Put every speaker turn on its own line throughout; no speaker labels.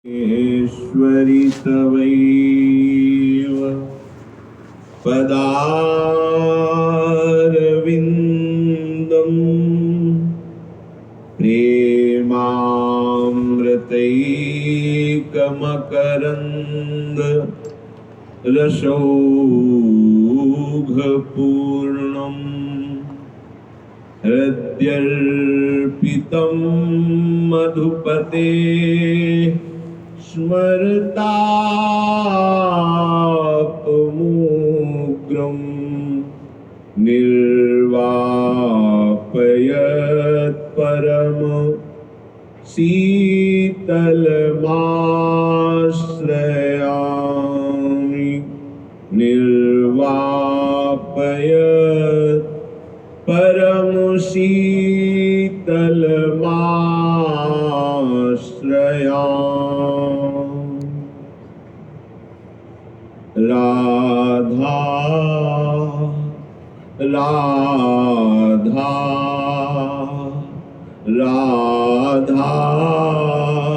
ईश्वरि तवैव पदारविन्दं प्रेमामृतैकमकरन्द रसौघपूर्णम् हृद्यर्पितं मधुपते स्मरतापमुग्रं निर्वापयत् परम शीतलमाश्रयामि निर्वापयत् परम शीतलमाश्रयामि। राधा राधा राधा राधा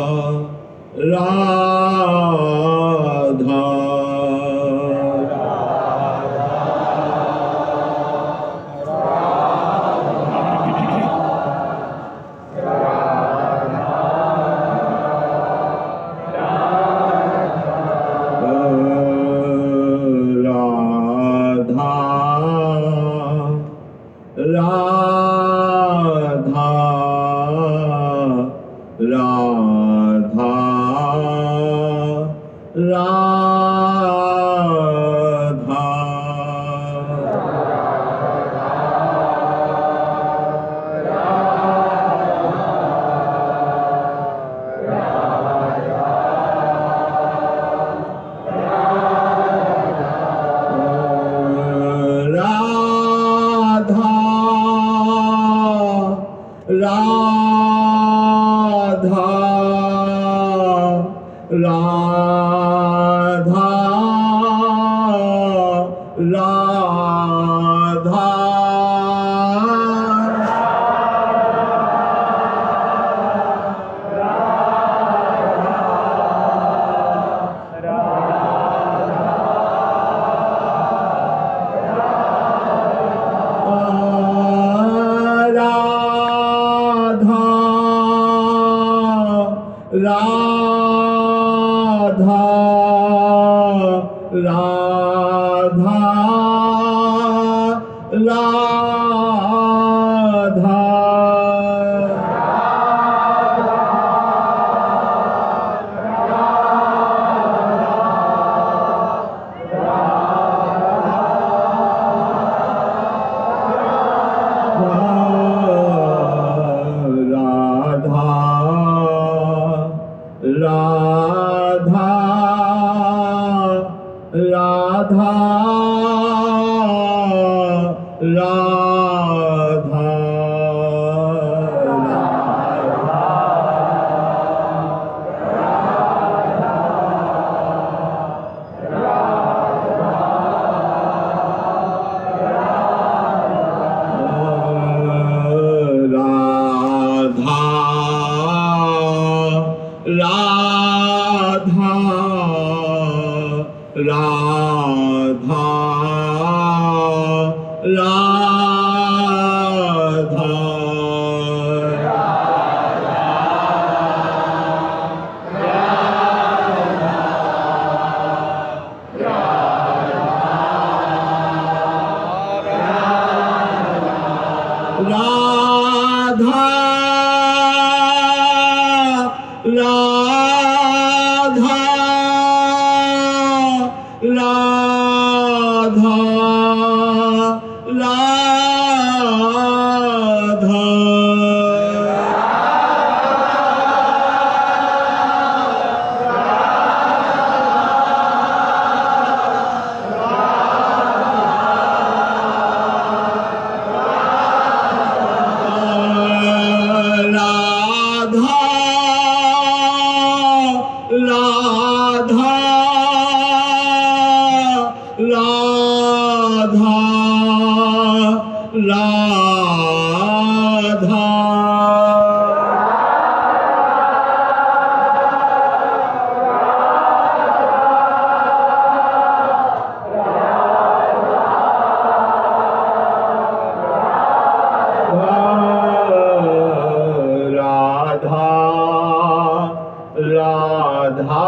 राधा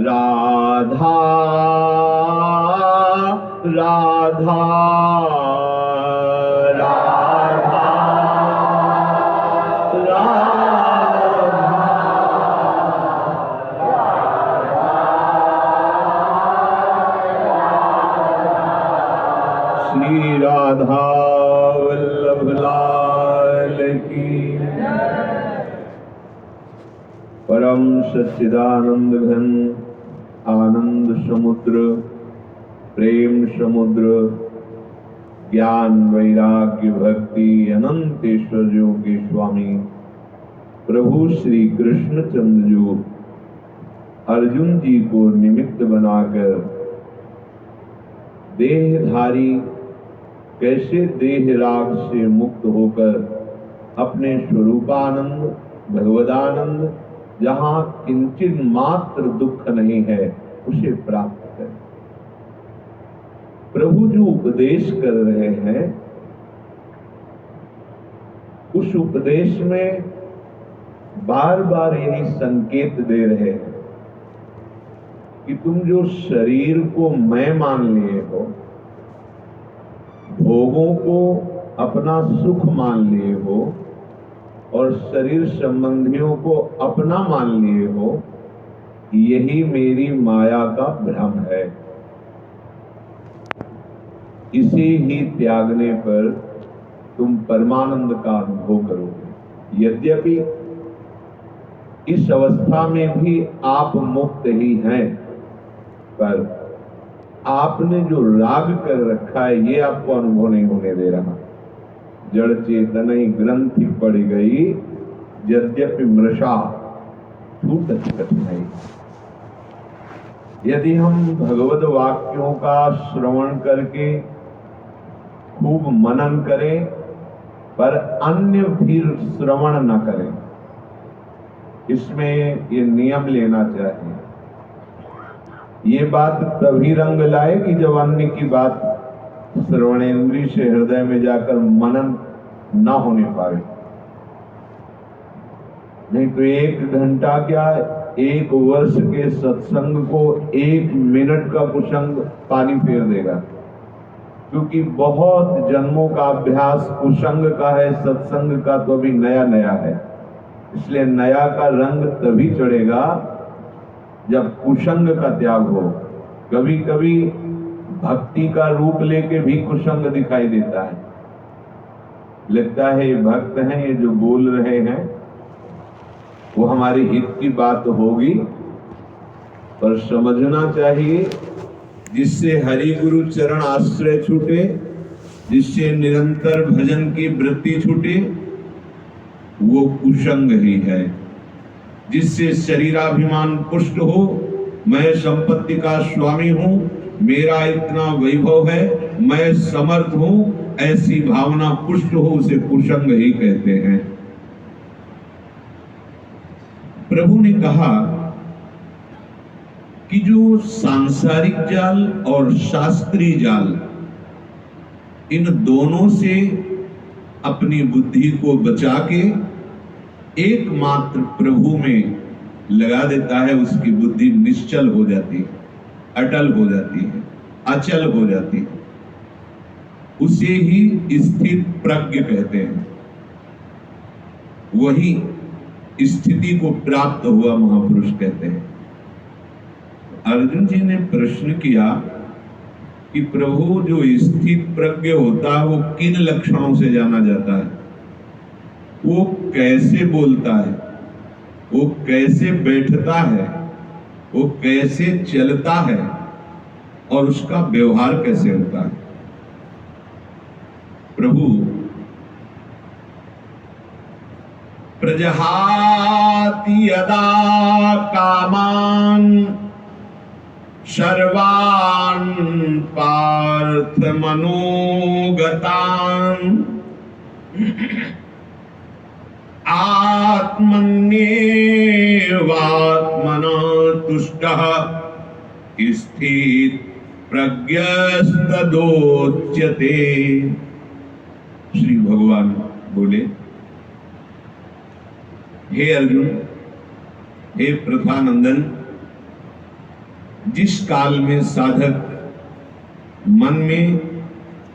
राधा राधा राधा श्री राधा वल्लभ लाल की। परम सच्चिदानंद घन आनंद समुद्र, प्रेम समुद्र, ज्ञान वैराग्य भक्ति अनंत ऐश्वर्यों के स्वामी प्रभु श्री कृष्णचंद्र जो अर्जुन जी को निमित्त बनाकर देहधारी कैसे देह राग से मुक्त होकर अपने स्वरूपानंद भगवदानंद जहां किंचित मात्र दुख नहीं है उसे प्राप्त करें। प्रभु जो उपदेश कर रहे हैं उस उपदेश में बार बार यही संकेत दे रहे हैं कि तुम जो शरीर को मैं मान लिए हो, भोगों को अपना सुख मान लिए हो और शरीर संबंधियों को अपना मान लिए हो, यही मेरी माया का भ्रम है। इसे ही त्यागने पर तुम परमानंद का अनुभव करोगे। यद्यपि इस अवस्था में भी आप मुक्त ही हैं, पर आपने जो राग कर रखा है ये आपको अनुभव नहीं होने दे रहा। जड़ चेतन ही ग्रंथि पड़ गई, यद्यपि मृषा छूटत कठिनाई। यदि हम भगवद वाक्यों का श्रवण करके खूब मनन करें पर अन्य भी श्रवण न करें, इसमें ये नियम लेना चाहिए। ये बात तभी रंग लाएगी जब अन्य की बात श्रवणेन्द्रिय से हृदय में जाकर मनन ना होने पाए। नहीं तो 1 घंटा क्या 1 वर्ष के सत्संग को 1 मिनट का कुसंग पानी फेर देगा, क्योंकि बहुत जन्मों का अभ्यास कुसंग का है, सत्संग का तो अभी नया नया है। इसलिए नया का रंग तभी चढ़ेगा जब कुसंग का त्याग हो। कभी कभी भक्ति का रूप लेके भी कुसंग दिखाई देता है, लगता है ये भक्त हैं, ये जो बोल रहे हैं वो हमारे हित की बात होगी। पर समझना चाहिए जिससे हरि गुरु चरण आश्रय छूटे, जिससे निरंतर भजन की वृत्ति छूटे, वो कुसंग ही है। जिससे शरीराभिमान पुष्ट हो, मैं संपत्ति का स्वामी हूं, मेरा इतना वैभव है, मैं समर्थ हूं, ऐसी भावना पुष्ट हो, उसे कुसंग ही कहते हैं। प्रभु ने कहा कि जो सांसारिक जाल और शास्त्रीय जाल, इन दोनों से अपनी बुद्धि को बचा के एकमात्र प्रभु में लगा देता है, उसकी बुद्धि निश्चल हो जाती है, अटल हो जाती है, अचल हो जाती है। उसे ही स्थित प्रज्ञ कहते हैं। वही स्थिति को प्राप्त हुआ महापुरुष कहते हैं। अर्जुन जी ने प्रश्न किया कि प्रभु जो स्थित प्रज्ञ होता है वो किन लक्षणों से जाना जाता है? वो कैसे बोलता है, वो कैसे बैठता है, वो कैसे चलता है और उसका व्यवहार कैसे होता है? प्रभु प्रजहाति यदा कामान सर्वान् पार्थ मनोगतान् आत्मन्येवात्मना तुष्टः स्थित प्रज्ञस्तदोच्यते। श्री भगवान बोले, हे अर्जुन, हे प्रथानंदन, जिस काल में साधक मन में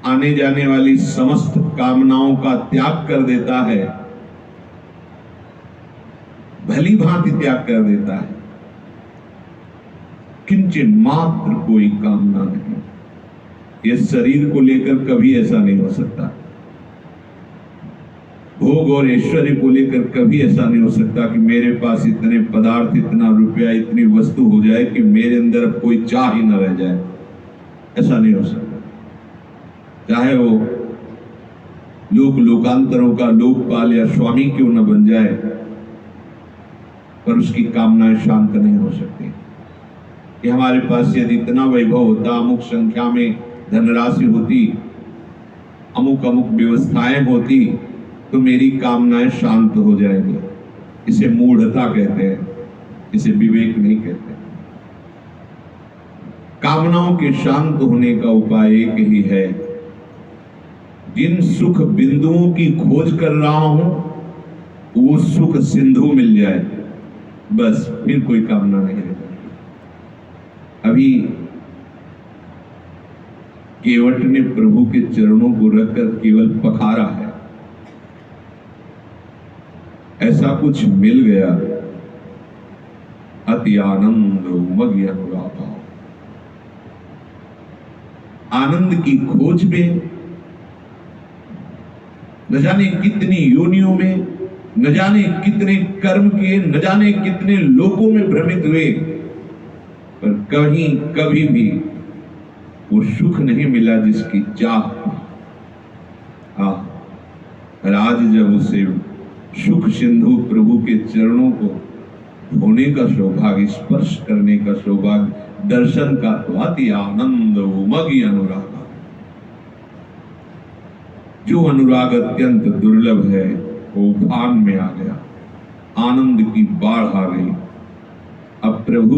आने जाने वाली समस्त कामनाओं का त्याग कर देता है, भली भांति त्याग कर देता है, किंचित मात्र कोई कामना नहीं। यह शरीर को लेकर कभी ऐसा नहीं हो सकता, भोग और ऐश्वर्य को लेकर कभी ऐसा नहीं हो सकता कि मेरे पास इतने पदार्थ, इतना रुपया, इतनी वस्तु हो जाए कि मेरे अंदर अब कोई चाह ही न रह जाए। ऐसा नहीं हो सकता। चाहे वो लोक लोकांतरों का लोकपाल या स्वामी क्यों न बन जाए, पर उसकी कामनाएं शांत नहीं हो सकती। कि हमारे पास यदि इतना वैभव होता, अमुक संख्या में धनराशि होती, अमुक अमुक व्यवस्थाएं होती, तो मेरी कामनाएं शांत हो जाएंगी। इसे मूढ़ता कहते हैं, इसे विवेक नहीं कहते। कामनाओं के शांत होने का उपाय एक ही है, जिन सुख बिंदुओं की खोज कर रहा हूं वो सुख सिंधु मिल जाए, बस फिर कोई कामना नहीं रह जाती। अभी केवट ने प्रभु के चरणों को रखकर केवल पखारा है, ऐसा कुछ मिल गया, अति आनंद उमग अनुराधा। आनंद की खोज में न जाने कितनी योनियों में, न जाने कितने कर्म किए, न जाने कितने लोकों में भ्रमित हुए, पर कहीं कभी भी वो सुख नहीं मिला जिसकी चाह। और आज जब उसे सुख सिंधु प्रभु के चरणों को होने का सौभाग्य, स्पर्श करने का सौभाग्य, दर्शन का, तो अति आनंद उमगी अनुराग। जो अनुराग अत्यंत दुर्लभ है वो उफान में आ गया, आनंद की बाढ़ आ गई। अब प्रभु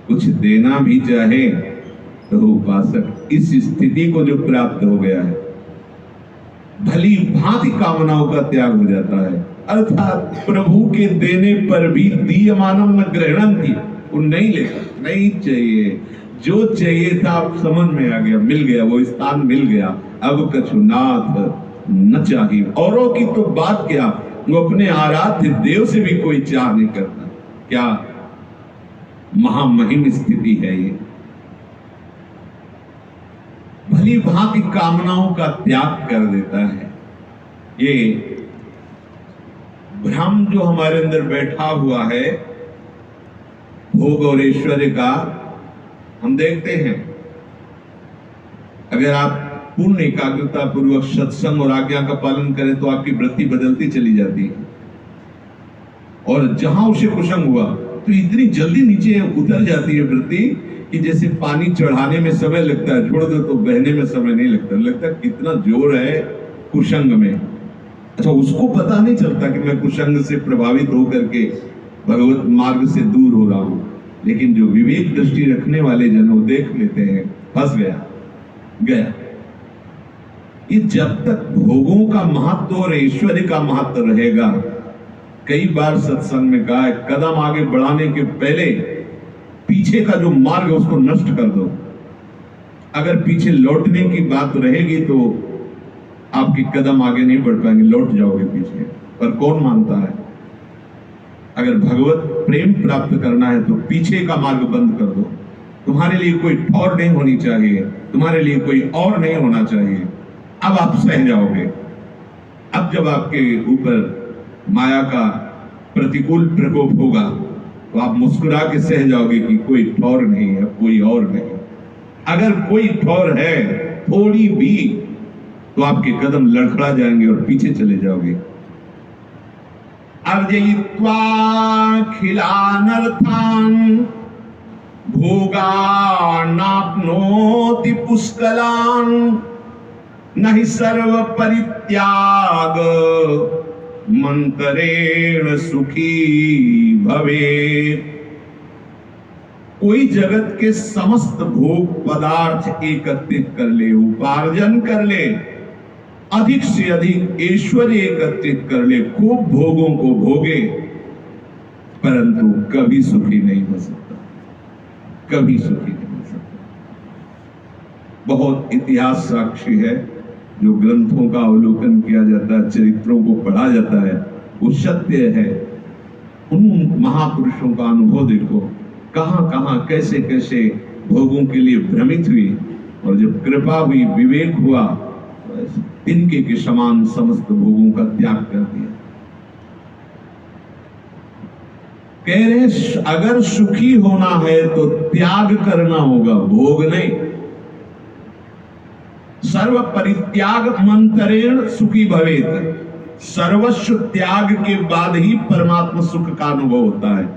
कुछ देना भी चाहे तो उपासक इस स्थिति को जो प्राप्त हो गया है, भली भांति कामनाओं का त्याग हो जाता है। अर्थात प्रभु के देने पर भी दीयमानम न ग्रहणम थी, वो नहीं लेता, नहीं चाहिए, जो चाहिए था आप समझ में आ गया, मिल गया, वो स्थान मिल गया, अब कछुनाथ न चाहिए। औरों की तो बात क्या, वो अपने आराध्य देव से भी कोई चाह नहीं करता। क्या महामहिम स्थिति है ये। भली भांति कामनाओं का त्याग कर देता है। ये भ्रम जो हमारे अंदर बैठा हुआ है भोग और ऐश्वर्य का, हम देखते हैं अगर आप पूर्ण एकाग्रता पूर्वक सत्संग और आज्ञा का पालन करें तो आपकी वृत्ति बदलती चली जाती है। और जहां उसे कुशंग हुआ तो इतनी जल्दी नीचे उतर जाती है वृत्ति कि जैसे पानी चढ़ाने में समय लगता है, छोड़ दो तो बहने में समय नहीं लगता, लगता है कितना जोर है कुशंग में। अच्छा, उसको पता नहीं चलता कि मैं कुशंग से प्रभावित होकर के भगवत मार्ग से दूर हो रहा हूं, लेकिन जो विवेक दृष्टि रखने वाले जन वो देख लेते हैं, फंस गया। ये जब तक भोगों का महत्व और ऐश्वर्य का महत्व रहेगा, कई बार सत्संग में कहा है, कदम आगे बढ़ाने के पहले पीछे का जो मार्ग है उसको नष्ट कर दो। अगर पीछे लौटने की बात रहेगी तो आपके कदम आगे नहीं बढ़ पाएंगे, लौट जाओगे पीछे। पर कौन मानता है? अगर भगवत प्रेम प्राप्त करना है तो पीछे का मार्ग बंद कर दो। तुम्हारे लिए कोई ठौर नहीं होनी चाहिए, तुम्हारे लिए कोई और नहीं होना चाहिए। अब आप सह जाओगे। अब जब आपके ऊपर माया का प्रतिकूल प्रकोप होगा तो आप मुस्कुरा के सह जाओगे कि कोई ठौर नहीं है, कोई और नहीं। अगर कोई ठौर है थोड़ी भी तो आपके कदम लड़खड़ा जाएंगे और पीछे चले जाओगे। अर्जयित्वा खिलानर्थान भोगानाप्नोति पुष्कलान नहि सर्व परित्याग मंतरेण सुखी भवेत्। कोई जगत के समस्त भोग पदार्थ एकत्रित कर ले, उपार्जन कर ले अधिक से अधिक ऐश्वर्य एकत्रित कर ले, खूब भोगों को भोगे, परंतु कभी सुखी नहीं हो सकता, कभी सुखी नहीं हो सकता। बहुत इतिहास साक्षी है, जो ग्रंथों का अवलोकन किया जाता है, चरित्रों को पढ़ा जाता है, वो सत्य है। उन महापुरुषों का अनुभव देखो, कहां कहां कैसे कैसे भोगों के लिए भ्रमित हुई, और जब कृपा हुई, विवेक हुआ, तिनके के समान समस्त भोगों का त्याग कर दिया। कह रहे अगर सुखी होना है तो त्याग करना होगा, भोग नहीं। सर्व परित्याग मंत्रेण सुखी भवेत, सर्वस्व त्याग के बाद ही परमात्मा सुख का अनुभव होता है।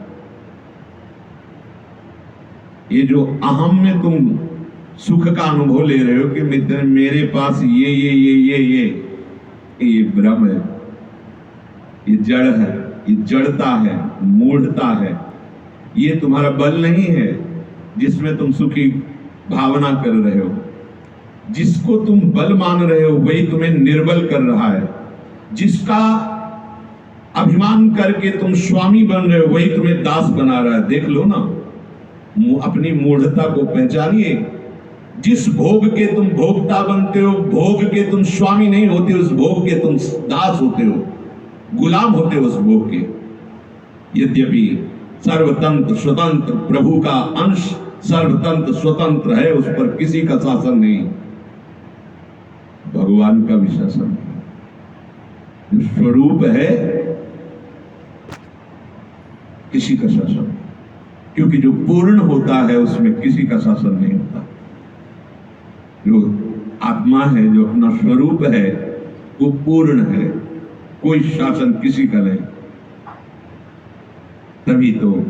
ये जो अहम में तुम सुख का अनुभव ले रहे हो कि मित्र मेरे पास ये भ्रम है, ये जड़ है, ये जड़ता है, मूढ़ता है। ये तुम्हारा बल नहीं है जिसमें तुम सुखी भावना कर रहे हो। जिसको तुम बल मान रहे हो वही तुम्हें निर्बल कर रहा है। जिसका अभिमान करके तुम स्वामी बन रहे हो वही तुम्हें दास बना रहा है। देख लो ना, अपनी मूढ़ता को पहचानिए। जिस भोग के तुम भोक्ता बनते हो, भोग के तुम स्वामी नहीं होते, उस भोग के तुम दास होते हो, गुलाम होते हो उस भोग के। यद्यपि सर्वतंत्र स्वतंत्र प्रभु का अंश, सर्वतंत्र स्वतंत्र है, उस पर किसी का शासन नहीं, भगवान का भी शासन है। जो स्वरूप है किसी का शासन, क्योंकि जो पूर्ण होता है उसमें किसी का शासन नहीं होता। जो आत्मा है, जो अपना स्वरूप है, वो पूर्ण है, कोई शासन किसी का नहीं। तभी तो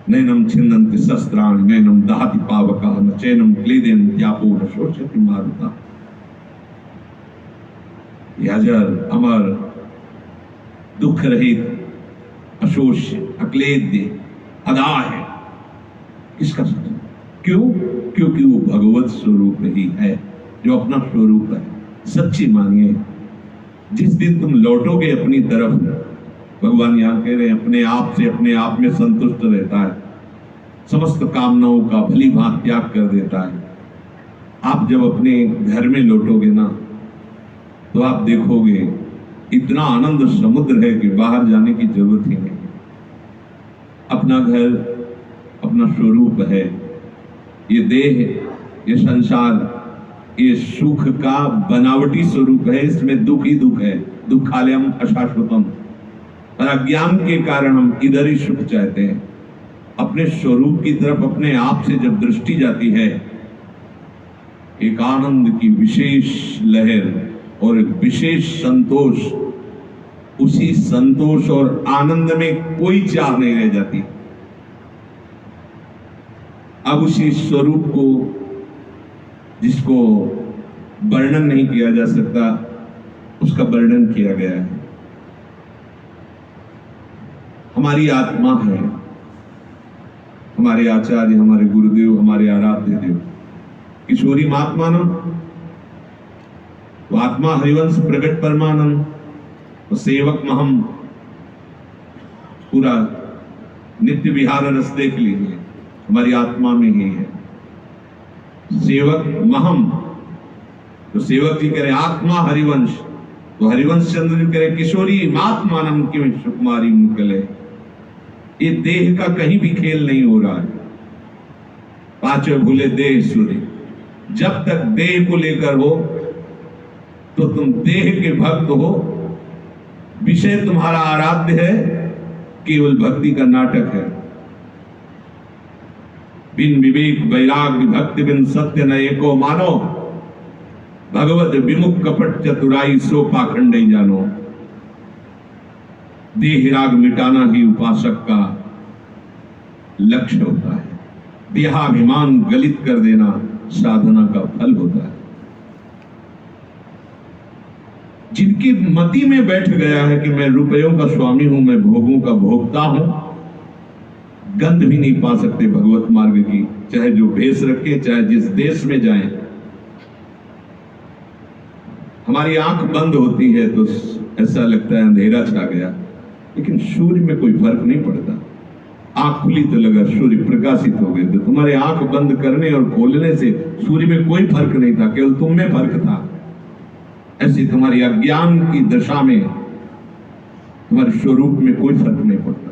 नैनम छिन्नन्ति शस्त्राणि नैनम दहति पावकः न चैनम क्लेदयन्ति आपो न शोषयति मारुतः। अजर अमर दुख रहित अशोष्य अक्लेद्य अदा है, किसका शासन? क्यों? क्योंकि वो भगवत स्वरूप ही है, जो अपना स्वरूप है। सच्ची मानिए, जिस दिन तुम लौटोगे अपनी तरफ, भगवान यहां कह रहे हैं अपने आप से अपने आप में संतुष्ट रहता है, समस्त कामनाओं का भली भांति त्याग कर देता है। आप जब अपने घर में लौटोगे ना, तो आप देखोगे इतना आनंद समुद्र है कि बाहर जाने की जरूरत ही नहीं। अपना घर अपना स्वरूप है। ये देह, ये संसार, ये सुख का बनावटी स्वरूप है, इसमें दुख ही दुख है। दुखालयम अशाश्वतम। और अज्ञान के कारण हम इधर ही सुख चाहते हैं। अपने स्वरूप की तरफ अपने आप से जब दृष्टि जाती है, एक आनंद की विशेष लहर और एक विशेष संतोष, उसी संतोष और आनंद में कोई चाह नहीं रह जाती। अब उसी स्वरूप को, जिसको वर्णन नहीं किया जा सकता, उसका वर्णन किया गया है। हमारी आत्मा है, हमारे आचार्य, हमारे गुरुदेव, हमारे आराध्य देव किशोरी महात्मानंद, वो आत्मा हरिवंश प्रकट परमानंद, वो सेवक महम, पूरा नित्य विहार रस देख लीजिए, हमारी आत्मा में ही है। सेवक महम, तो सेवक जी कह रहे आत्मा हरिवंश, तो हरिवंश चंद्र जी कह रहे किशोरी महात्मानंद की सुकुमारी मुकले। ये देह का कहीं भी खेल नहीं हो रहा है। पांचों भूले देह सूर्य, जब तक देह को लेकर हो तो तुम देह के भक्त हो, विषय तुम्हारा आराध्य है, केवल भक्ति का नाटक है। बिन विवेक वैराग्य भक्ति बिन सत्य न एको मानो, भगवत विमुख कपट चतुराई सो पाखंड ही जानो। देह राग मिटाना ही उपासक का लक्ष्य होता है। देहाभिमान गलित कर देना साधना का फल होता है। जिनकी मति में बैठ गया है कि मैं रुपयों का स्वामी हूं, मैं भोगों का भोगता हूं, गंध भी नहीं पा सकते भगवत मार्ग की, चाहे जो भेष रखे, चाहे जिस देश में जाएं। हमारी आंख बंद होती है तो ऐसा लगता है अंधेरा छा गया, लेकिन सूर्य में कोई फर्क नहीं पड़ता। आंख खुली तो लगा सूर्य प्रकाशित हो गए। तो तुम्हारे आंख बंद करने और खोलने से सूर्य में कोई फर्क नहीं था, केवल तुम में फर्क था। ऐसे तुम्हारी अज्ञान की दशा में तुम्हारे स्वरूप में कोई फर्क नहीं पड़ता।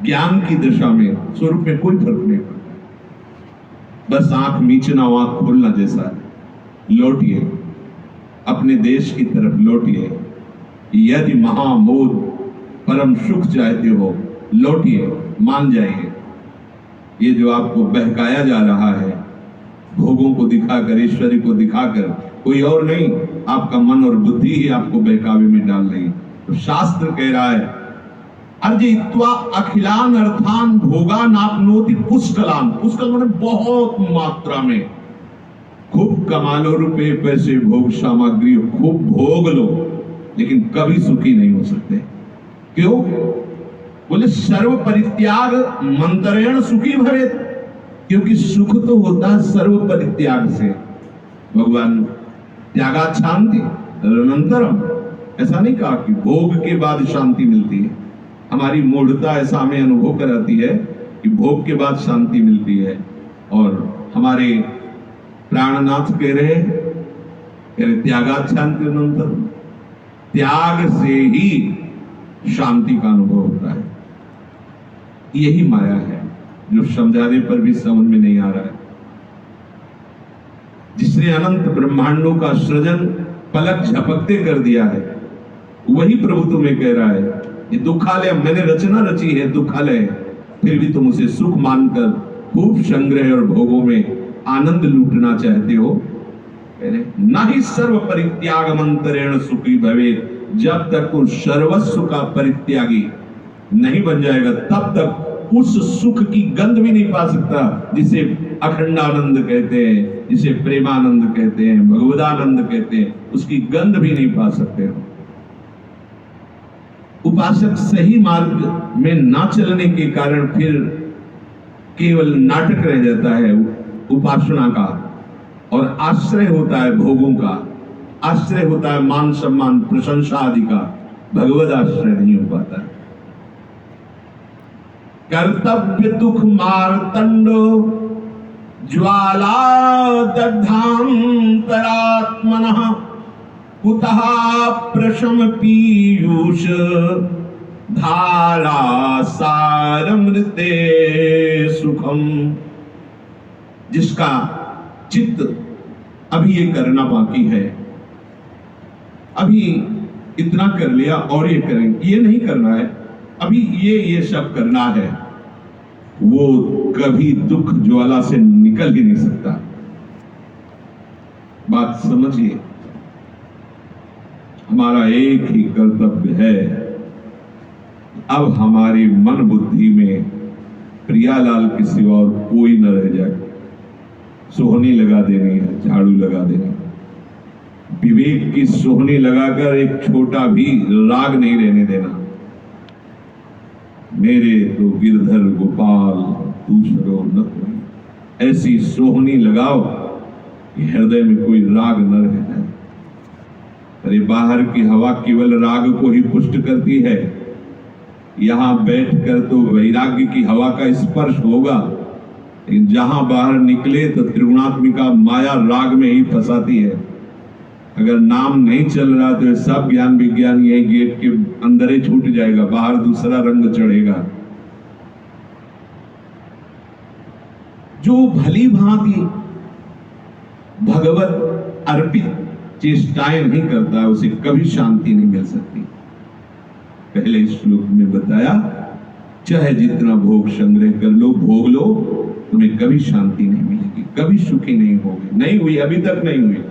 ज्ञान की दशा में स्वरूप में कोई फर्क नहीं पड़ता। बस आंख मीचना आंख खोलना जैसा है। लौटिए, अपने देश की तरफ लौटिए। यदि महामोद परम सुख चाहते हो, लौटिए, मान जाइए। ये जो आपको बहकाया जा रहा है, भोगों को दिखाकर, ईश्वरी को दिखाकर, कोई और नहीं, आपका मन और बुद्धि ही आपको बहकावे में डाल रही। तो शास्त्र कह रहा है, अर्जित्वा अखिलान अर्थान भोगा नापनोति पुष्कलान। पुष्कल माने बहुत मात्रा में। खूब कमा लो, रुपए पैसे भोग सामग्री खूब भोग लो, लेकिन कभी सुखी नहीं हो सकते। क्यों? बोले सर्व परित्याग मंत्रेण सुखी भवेत। क्योंकि सुख तो होता है सर्व परित्याग से। भगवान त्यागात शांति अनंतरम, ऐसा नहीं कहा कि भोग के बाद शांति मिलती है। हमारी मूढ़ता ऐसा हमें अनुभव कराती है कि भोग के बाद शांति मिलती है। और हमारे प्राणनाथ कह रहे त्यागात शांति अनंतरम, त्याग से ही शांति का अनुभव होता है। यही माया है जो समझाने पर भी समझ में नहीं आ रहा है। जिसने अनंत ब्रह्मांडों का सृजन पलक झपकते कर दिया है, वही प्रभु तुम्हें कह रहा है, ये दुखालय मैंने रचना रची है, दुखालय, फिर भी तुम उसे सुख मानकर खूब संग्रह और भोगों में आनंद लूटना चाहते हो। न ही सर्व परित्याग मंत्रेण सुखी भवे। जब तक उस सर्वस्व का परित्यागी नहीं बन जाएगा, तब तक उस सुख की गंध भी नहीं पा सकता जिसे अखंडानंद कहते हैं, जिसे प्रेमानंद कहते हैं, भगवदानंद कहते हैं। उसकी गंध भी नहीं पा सकते हो। उपासक सही मार्ग में ना चलने के कारण फिर केवल नाटक रह जाता है उपासना का, और आश्रय होता है भोगों का, आश्रय होता है मान सम्मान प्रशंसा आदि का। भगवद आश्रय नहीं हो पाता। कर्तव्य दुख मार्तंडो ज्वाला दग्धांतरात्मनः कुतः प्रशम पीयूष धारा सारमृते सुखम। जिसका चित्त अभी ये करना बाकी है, अभी इतना कर लिया और ये करेंगे, ये नहीं करना है, अभी ये सब करना है, वो कभी दुख ज्वाला से निकल ही नहीं सकता। बात समझिए। हमारा एक ही कर्तव्य है, अब हमारी मन बुद्धि में प्रियालाल के सिवा और कोई न रह जाए। सोहनी लगा देनी है, झाड़ू लगा देनी है। विवेक की सोहनी लगाकर एक छोटा भी राग नहीं रहने देना। मेरे तो गिरधर गोपाल दूसरो न कोई। ऐसी सोहनी लगाओ कि हृदय में कोई राग न रह जाए। अरे बाहर की हवा केवल राग को ही पुष्ट करती है। यहां बैठकर तो वैराग्य की हवा का स्पर्श होगा, लेकिन जहां बाहर निकले तो त्रिगुणात्मिका माया राग में ही फंसाती है। अगर नाम नहीं चल रहा तो सब ज्ञान विज्ञान यही गेट के अंदर ही छूट जाएगा, बाहर दूसरा रंग चढ़ेगा। जो भली भांति भगवत अर्पित चेष्टाएं नहीं करता, उसे कभी शांति नहीं मिल सकती। पहले श्लोक में बताया, चाहे जितना भोग संग्रह कर लो, भोग लो, तुम्हें कभी शांति नहीं मिलेगी, कभी सुखी नहीं होगी। नहीं हुई, अभी तक नहीं हुई।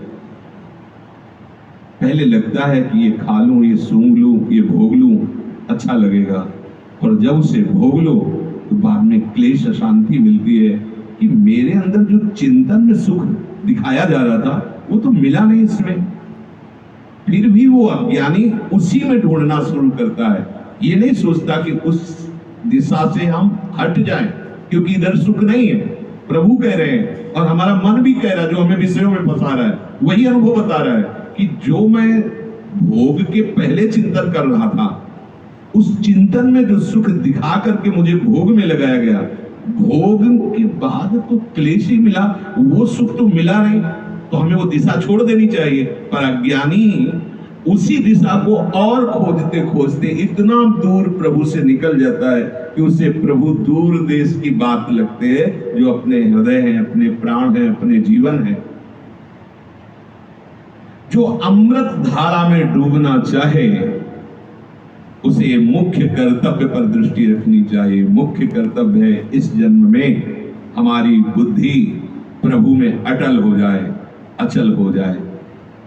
पहले लगता है कि ये खा लूं, ये सूंघ लूं, ये भोग लूं, अच्छा लगेगा, और जब उसे भोग लो तो बाद में क्लेश अशांति मिलती है कि मेरे अंदर जो चिंतन में सुख दिखाया जा रहा था वो तो मिला नहीं इसमें। फिर भी वो अज्ञानी उसी में ढूंढना शुरू करता है। ये नहीं सोचता कि उस दिशा से हम हट जाएं, क्योंकि इधर सुख नहीं है। प्रभु कह रहे हैं और हमारा मन भी कह रहा है, जो हमें विषयों में फंसा रहा है, वही अनुभव बता रहा है कि जो मैं भोग के पहले चिंतन कर रहा था, उस चिंतन में जो सुख दिखा करके मुझे भोग में लगाया गया, भोग के बाद तो क्लेश ही मिला, वो सुख तो मिला नहीं, तो हमें वो दिशा छोड़ देनी चाहिए। पर अज्ञानी उसी दिशा को और खोजते खोजते इतना दूर प्रभु से निकल जाता है कि उसे प्रभु दूर देश की बात लगते हैं, जो अपने हृदय है, अपने प्राण है, अपने जीवन है। जो अमृत धारा में डूबना चाहे उसे मुख्य कर्तव्य पर दृष्टि रखनी चाहिए। मुख्य कर्तव्य है इस जन्म में हमारी बुद्धि प्रभु में अटल हो जाए, अचल हो जाए।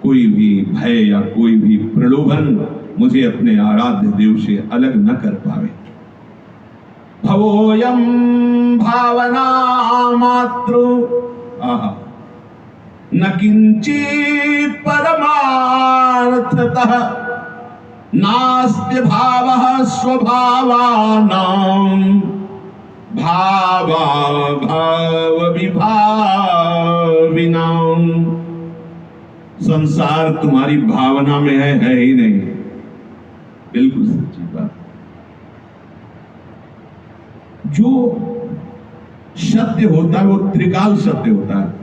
कोई भी भय या कोई भी प्रलोभन मुझे अपने आराध्य देव से अलग न कर पावे। भवोयम भावना मात्र न किंचित परमार्थतः नास्ति भावः स्वभावानां भावा भाव विभाविनां। संसार तुम्हारी भावना में है ही नहीं। बिल्कुल सच्ची बात। जो सत्य होता है वो त्रिकाल सत्य होता है।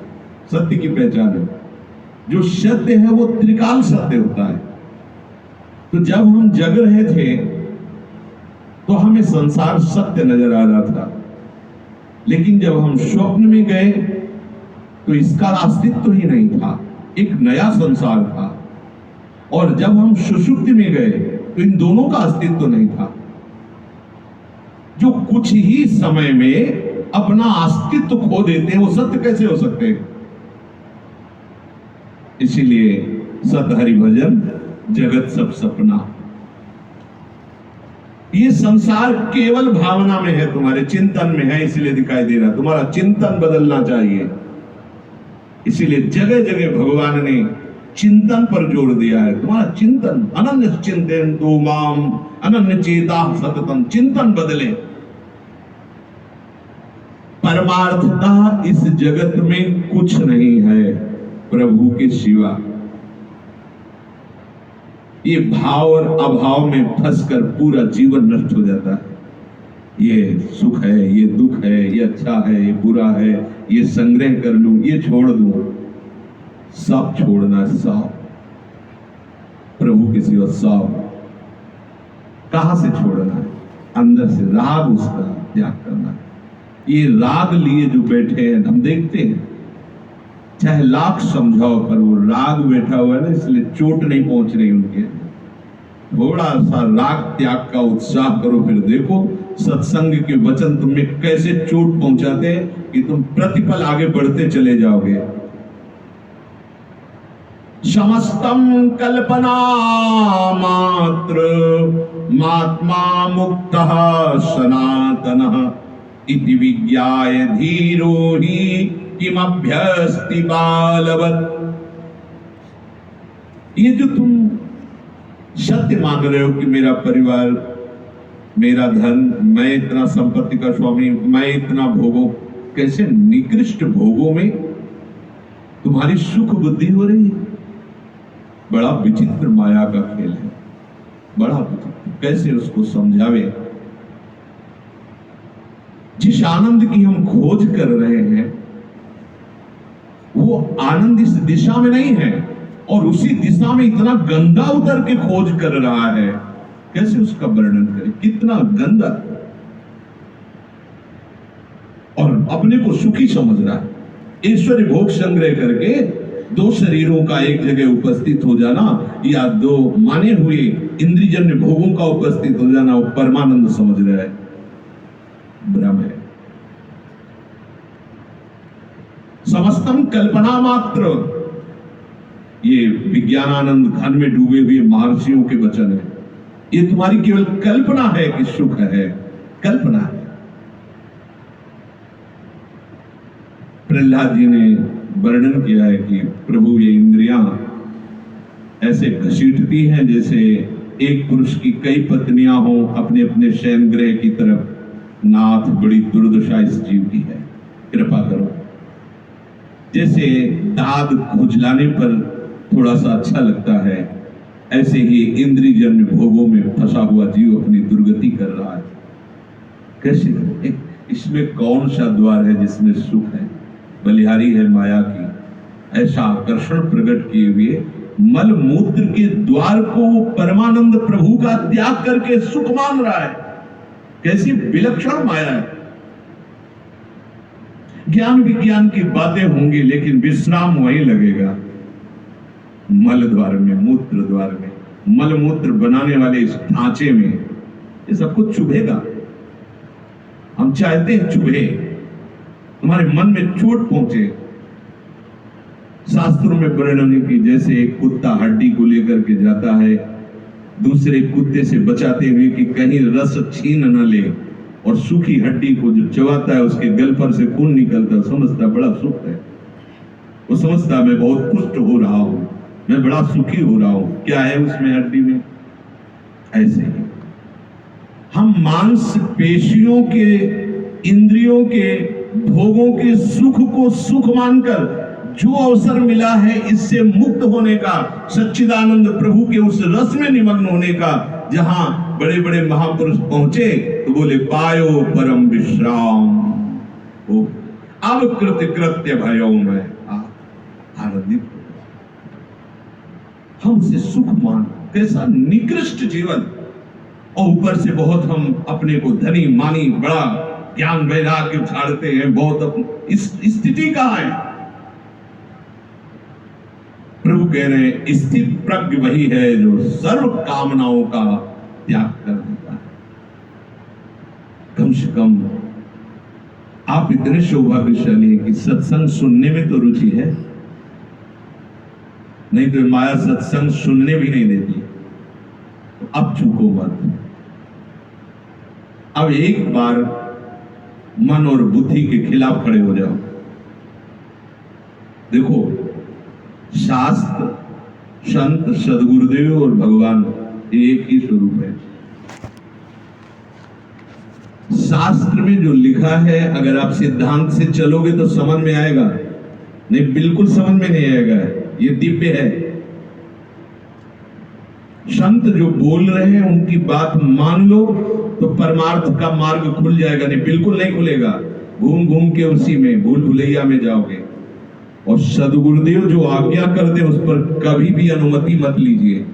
सत्य की पहचान है, जो सत्य है वो त्रिकाल सत्य होता है। तो जब हम जग रहे थे तो हमें संसार सत्य नजर आ रहा था, लेकिन जब हम स्वप्न में गए तो इसका अस्तित्व ही नहीं था, एक नया संसार था। और जब हम सुषुप्ति में गए तो इन दोनों का अस्तित्व नहीं था। जो कुछ ही समय में अपना अस्तित्व खो देते हैं वो सत्य कैसे हो सकते हैं? इसीलिए सत हरि भजन जगत सब सपना। ये संसार केवल भावना में है, तुम्हारे चिंतन में है, इसलिए दिखाई दे रहा। तुम्हारा चिंतन बदलना चाहिए। इसीलिए जगह जगह भगवान ने चिंतन पर जोर दिया है। तुम्हारा चिंतन, अनन्य चिंतन तो माम अनन्य चेता सततम, चिंतन बदले। परमार्थता इस जगत में कुछ नहीं है प्रभु के सिवा। ये भाव और अभाव में फंसकर पूरा जीवन नष्ट हो जाता है। ये सुख है, ये दुख है, ये अच्छा है, ये बुरा है, ये संग्रह कर लूं, ये छोड़ दूं। सब छोड़ना, सब प्रभु के सिवा सब। कहां से छोड़ना है? अंदर से राग उसका त्याग करना है। ये राग लिए जो बैठे हैं, हम देखते हैं, चाहे लाख समझाओ पर वो राग बैठा हुआ है ना, इसलिए चोट नहीं पहुंच रही उनके। थोड़ा सा राग त्याग का उत्साह करो, फिर देखो सत्संग के वचन तुम्हें कैसे चोट पहुंचाते हैं कि तुम प्रतिपल आगे बढ़ते चले जाओगे। समस्तम कल्पना मात्र महात्मा मुक्तः सनातनः इति विज्ञाय धीरो हि किमभ्यस्ति बालवत्। ये जो तुम सत्य मान रहे हो कि मेरा परिवार, मेरा धन, मैं इतना संपत्ति का स्वामी, मैं इतना भोगों, कैसे निकृष्ट भोगों में तुम्हारी सुख बुद्धि हो रही है। बड़ा विचित्र माया का खेल है, बड़ा विचित्र। कैसे उसको समझावे? जिस आनंद की हम खोज कर रहे हैं वो आनंद इस दिशा में नहीं है, और उसी दिशा में इतना गंदा उतर के खोज कर रहा है। कैसे उसका वर्णन करें? कितना गंदा, और अपने को सुखी समझ रहा है। ईश्वरी भोग संग्रह करके दो शरीरों का एक जगह उपस्थित हो जाना, या दो माने हुए इंद्रियजन्य भोगों का उपस्थित हो जाना, वो परमानंद समझ रहा है। भ्रम है। समस्तम कल्पना मात्र, ये विज्ञानानंद घन में डूबे हुए महर्षियों के वचन है। ये तुम्हारी केवल कल्पना है कि सुख है, कल्पना है। प्रहलाद जी ने वर्णन किया है कि प्रभु ये इंद्रियां ऐसे घसीटती हैं जैसे एक पुरुष की कई पत्नियां हों अपने अपने शयन गृह की तरफ। नाथ, बड़ी दुर्दशा इस जीव की है, कृपा करो। जैसे दाद खुजलाने पर
थोड़ा सा अच्छा लगता है। ऐसे ही इंद्रियजन्य भोगों में फंसा हुआ जीव अपनी दुर्गति कर रहा है। कैसे? इसमें कौन सा द्वार है जिसमें सुख है? बलिहारी है माया की। ऐसा आकर्षण प्रकट किए हुए मल मूत्र के द्वार को परमानंद प्रभु का त्याग करके सुख मान रहा है। कैसी विलक्षण माया है। ज्ञान विज्ञान की बातें होंगी लेकिन विश्राम वहीं लगेगा, मल द्वार में, मूत्र द्वार में, मल मूत्र बनाने वाले इस ढांचे में। ये सब कुछ चुभेगा। हम चाहते हैं चुभे, तुम्हारे मन में चोट पहुंचे। शास्त्रों में वर्णन है कि जैसे एक कुत्ता हड्डी को लेकर के जाता है दूसरे कुत्ते से बचाते हुए कि कहीं रस छीन न ले, और सूखी हड्डी को जो चबाता है उसके गल पर से खून निकलता, समझता बड़ा सुख है। वो समझता मैं बहुत पुष्ट हो रहा हूं, मैं बड़ा सुखी हो रहा हूं। क्या है उसमें हड्डी में? ऐसे ही हम मांस पेशियों के, इंद्रियों के, भोगों के सुख को सुख मानकर जो अवसर मिला है इससे मुक्त होने का, सच्चिदानंद प्रभु के उस रस में निमग्न होने का, जहां बड़े बड़े महापुरुष पहुंचे तो बोले पायो परम विश्राम, ओ अब कृत्य भयो में आनंदित। हम उसे सुख मान, कैसा निकृष्ट जीवन, और ऊपर से बहुत हम अपने को धनी मानी, बड़ा ज्ञान वैराग्य उछाड़ते हैं। बहुत इस स्थिति कहां है? प्रभु कह रहे हैं स्थित प्रज्ञ वही है जो सर्व कामनाओं का त्याग कर देता है। कम से कम आप इतने सौभाग्यशाली हैं कि सत्संग सुनने में तो रुचि है, नहीं तो माया सत्संग सुनने भी नहीं देती। तो अब चूको मत। अब एक बार मन और बुद्धि के खिलाफ खड़े हो जाओ। देखो, शास्त्र, संत, सदगुरुदेव और भगवान एक ही स्वरूप है। शास्त्र में जो लिखा है अगर आप सिद्धांत से चलोगे तो समझ में आएगा, नहीं बिल्कुल समझ में नहीं आएगा। ये दिव्य है। संत जो बोल रहे हैं उनकी बात मान लो तो परमार्थ का मार्ग खुल जाएगा, नहीं बिल्कुल नहीं खुलेगा। घूम घूम के उसी में भूल भुलैया में जाओगे। और सदगुरुदेव जो आज्ञा करते उस पर कभी भी अनुमति मत लीजिए।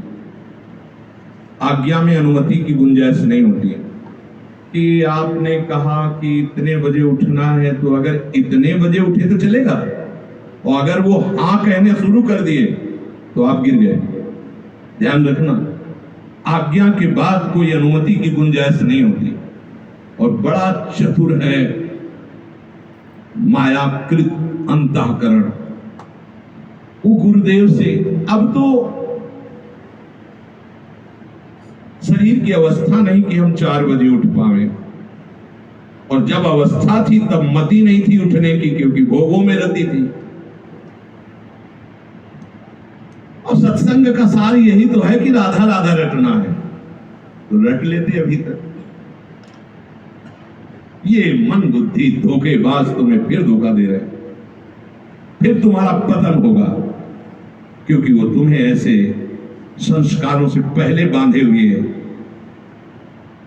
आज्ञा में अनुमति की गुंजाइश नहीं होती है कि आपने कहा कि इतने बजे उठना है, तो अगर इतने बजे उठे तो चलेगा, और अगर वो हाँ कहने शुरू कर दिए तो आप गिर गए। ध्यान रखना, आज्ञा के बाद कोई अनुमति की गुंजाइश नहीं होती। और बड़ा चतुर है मायाकृत अंतःकरण, वो गुरुदेव से। अब तो शरीर की अवस्था नहीं कि हम 4 बजे उठ पावे, और जब अवस्था थी तब मति नहीं थी उठने की, क्योंकि भोगों में रती थी। और सत्संग का सार यही तो है कि राधा राधा रटना है, तो रट लेते अभी तक। ये मन बुद्धि धोखेबाज तुम्हें फिर धोखा दे रहे, फिर तुम्हारा पतन होगा, क्योंकि वो तुम्हें ऐसे संस्कारों से पहले बांधे हुए है।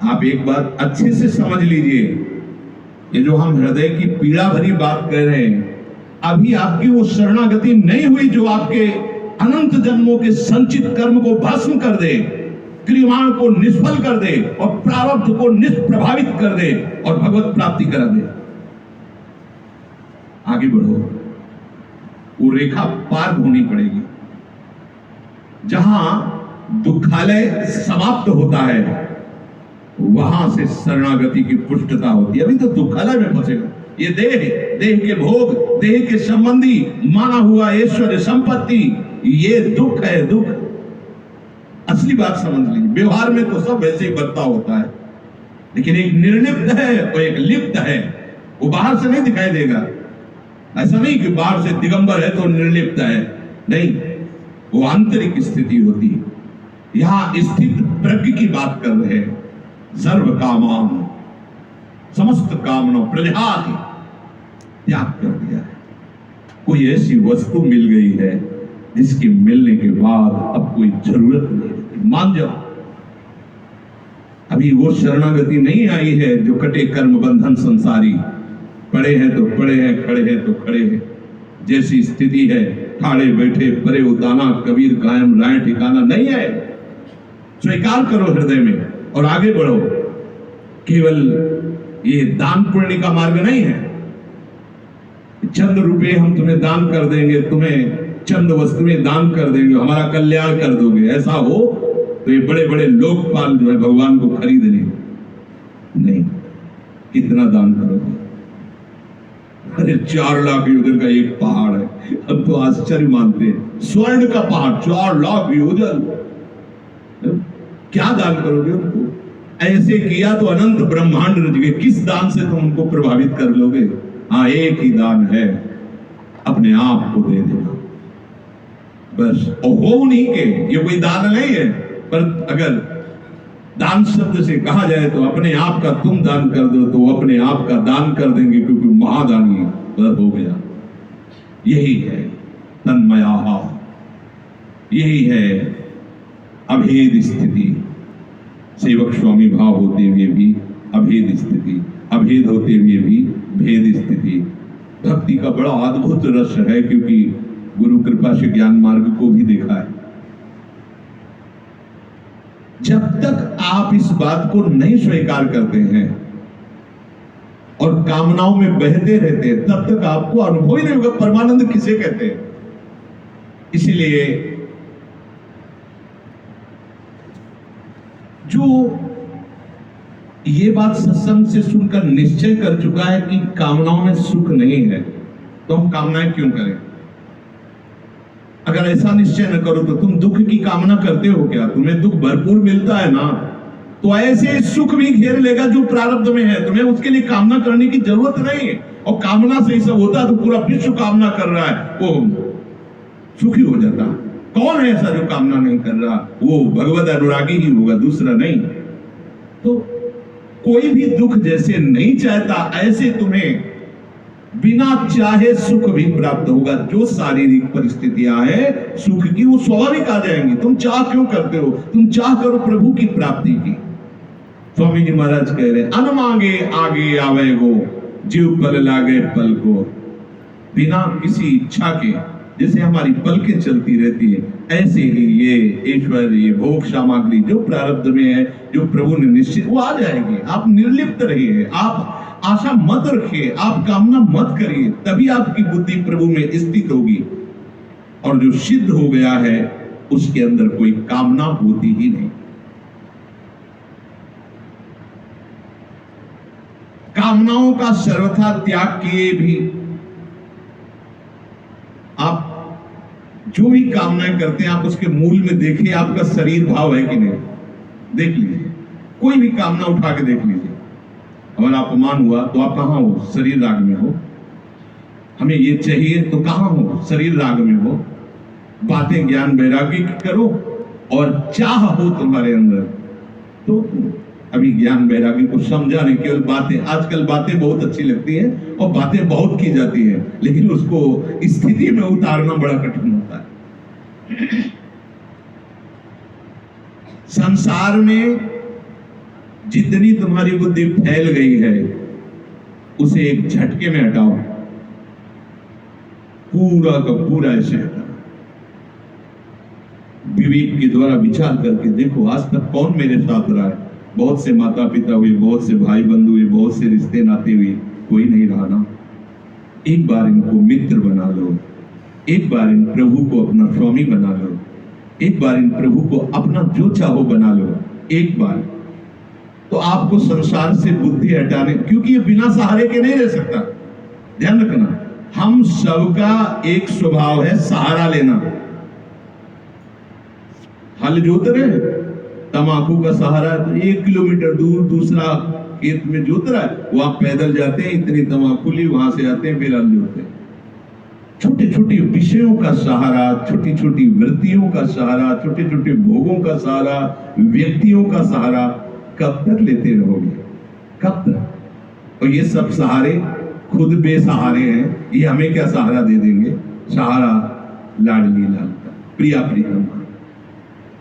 आप एक बात अच्छे से समझ लीजिए, ये जो हम हृदय की पीड़ा भरी बात कह रहे हैं, अभी आपकी वो शरणागति नहीं हुई जो आपके अनंत जन्मों के संचित कर्म को भस्म कर दे, क्रियाओं को निष्फल कर दे, और प्रारब्ध को निष्प्रभावित कर दे, और भगवत प्राप्ति करा दे। आगे बढ़ो, वो रेखा पार होनी पड़ेगी। जहां दुखालय समाप्त होता है वहां से शरणागति की पुष्टता होती है। अभी तो दुखालय में फंसेगा। ये देह के भोग, देह के संबंधी माना हुआ ऐश्वर्य संपत्ति, ये दुख है। दुख असली बात समझ लीजिए। व्यवहार में तो सब वैसे ही बदता होता है, लेकिन एक निर्लिप्त है और एक लिप्त है। वो बाहर से नहीं दिखाई देगा। ऐसा नहीं कि बाहर से दिगंबर है तो निर्लिप्त है, नहीं, वो आंतरिक स्थिति होती है। यहां स्थित प्रज्ञ की बात कर रहे हैं। सर्व कामान, समस्त कामना प्रजाति त्याग कर दिया है। कोई ऐसी वस्तु मिल गई है जिसके मिलने के बाद अब कोई जरूरत नहीं रहती। मान जाओ, अभी वो शरणागति नहीं आई है जो कटे कर्म बंधन संसारी, पड़े हैं तो पड़े हैं, खड़े हैं तो खड़े हैं, जैसी स्थिति है ठाड़े बैठे परे उताना, कबीर कायम राय ठिकाना नहीं है। स्वीकार करो हृदय में और आगे बढ़ो। केवल ये दान पुण्य का मार्ग नहीं है, चंद रुपए हम तुम्हें दान कर देंगे, तुम्हें चंद वस्तुएं दान कर देंगे, हमारा कल्याण कर दोगे, ऐसा हो तो ये बड़े बड़े लोकपाल जो है भगवान को खरीद लेंगे। नहीं, कितना दान करोगे? अरे 4 लाख योजन का एक पहाड़ है, हम तो आश्चर्य मानते हैं, स्वर्ण का पहाड़ 4 लाख योजन, क्या दान करोगे उनको? ऐसे किया तो अनंत ब्रह्मांड रच गए, किस दान से तुम उनको प्रभावित कर लोगे? हाँ, एक ही दान है, अपने आप को दे देना बस। और हो नहीं के ये कोई दान नहीं है, पर अगर दान शब्द से कहा जाए तो अपने आप का तुम दान कर दो तो अपने आप का दान कर देंगे, क्योंकि महादानी बस हो गया। यही है तन्मया, यही है अभेद स्थिति। सेवक स्वामी भाव होते हुए भी अभेद स्थिति, अभेद होते हुए भी भेद स्थिति। भक्ति का बड़ा अद्भुत रस है, क्योंकि गुरु कृपा से ज्ञान मार्ग को भी देखा है। जब तक आप इस बात को नहीं स्वीकार करते हैं और कामनाओं में बहते रहते हैं, तब तक आपको अनुभव ही नहीं होगा परमानंद किसे कहते हैं। इसीलिए जो ये बात सत्संग से सुनकर निश्चय कर चुका है कि कामनाओं में सुख नहीं है, तो हम कामनाएं क्यों करें? अगर ऐसा निश्चय न करो तो तुम दुख की कामना करते हो क्या? तुम्हें दुख भरपूर मिलता है ना, तो ऐसे सुख भी घेर लेगा जो प्रारब्ध में है, तुम्हें उसके लिए कामना करने की जरूरत नहीं है। और कामना से ही सब होता तो पूरा विश्व कामना कर रहा है, वो सुखी हो जाता। कौन है ऐसा जो कामना नहीं कर रहा? वो भगवत अनुरागी ही होगा, दूसरा नहीं। तो कोई भी दुख जैसे नहीं चाहता, ऐसे तुम्हें बिना चाहे सुख भी प्राप्त होगा। जो शारीरिक परिस्थितियां हैं सुख की, वो स्वाभाविक आ जाएंगी। तुम चाह क्यों करते हो? तुम चाह करो प्रभु की प्राप्ति की। स्वामी जी महाराज कह रहे, अन मांगे आगे आवे गो, जीव पल लागे पल को। बिना किसी इच्छा के जैसे हमारी पलकें चलती रहती है, ऐसे ही ये ईश्वर, ये भोग सामग्री जो प्रारब्ध में है, जो प्रभु ने निश्चित, वो आ जाएगी। आप निर्लिप्त रहिए, आप आशा मत रखिए, आप कामना मत करिए, तभी आपकी बुद्धि प्रभु में स्थित होगी। और जो सिद्ध हो गया है उसके अंदर कोई कामना होती ही नहीं। कामनाओं का सर्वथा त्याग किए भी आप जो भी कामनाएं करते हैं, आप उसके मूल में देखिए आपका शरीर भाव है कि नहीं। देख लीजिए, कोई भी कामना उठा के देख लीजिए। अगर अपमान हुआ तो आप कहां हो? शरीर राग में हो। हमें ये चाहिए तो कहां हो? शरीर राग में हो। बातें ज्ञान वैराग्य की करो और चाह हो तुम्हारे अंदर, तो अभी ज्ञान वैराग्य को समझा नहीं, केवल बातें। आजकल बातें बहुत अच्छी लगती हैं और बातें बहुत की जाती हैं, लेकिन उसको स्थिति में उतारना बड़ा कठिन होता है। संसार में जितनी तुम्हारी बुद्धि फैल गई है, उसे एक झटके में हटाओ, पूरा का पूरा ऐसे हटाओ। विवेक के द्वारा विचार करके देखो, आज तक कौन मेरे साथ रहा है? बहुत से माता पिता हुए, बहुत से भाई बंधु हुए, बहुत से रिश्ते नाते हुए, कोई नहीं रहा ना। एक बार इनको मित्र बना लो, एक बार इन प्रभु को अपना स्वामी बना लो, एक बार इन प्रभु को अपना जो चाहो बना लो, एक बार। तो आपको संसार से बुद्धि हटाने, क्योंकि ये बिना सहारे के नहीं रह सकता। ध्यान रखना, हम सबका एक स्वभाव है सहारा लेना। हल जोत रहे, तम्बाकू का सहारा है तो 1 किलोमीटर दूर दूसरा खेत में जोत रहा है, वहां पैदल जाते हैं, इतनी तम्बाकू ली, वहां से आते हैं, फिर हल जोते हैं। छोटे छोटे विषयों का सहारा, छोटी छोटी वृत्तियों का सहारा, छोटे छोटे भोगों का सहारा, व्यक्तियों का सहारा कब तक लेते रहोगे? कब तक? और ये सब सहारे खुद बेसहारे हैं, ये हमें क्या सहारा दे देंगे? सहारा लाडली लाल का। प्रिया प्रीतम का।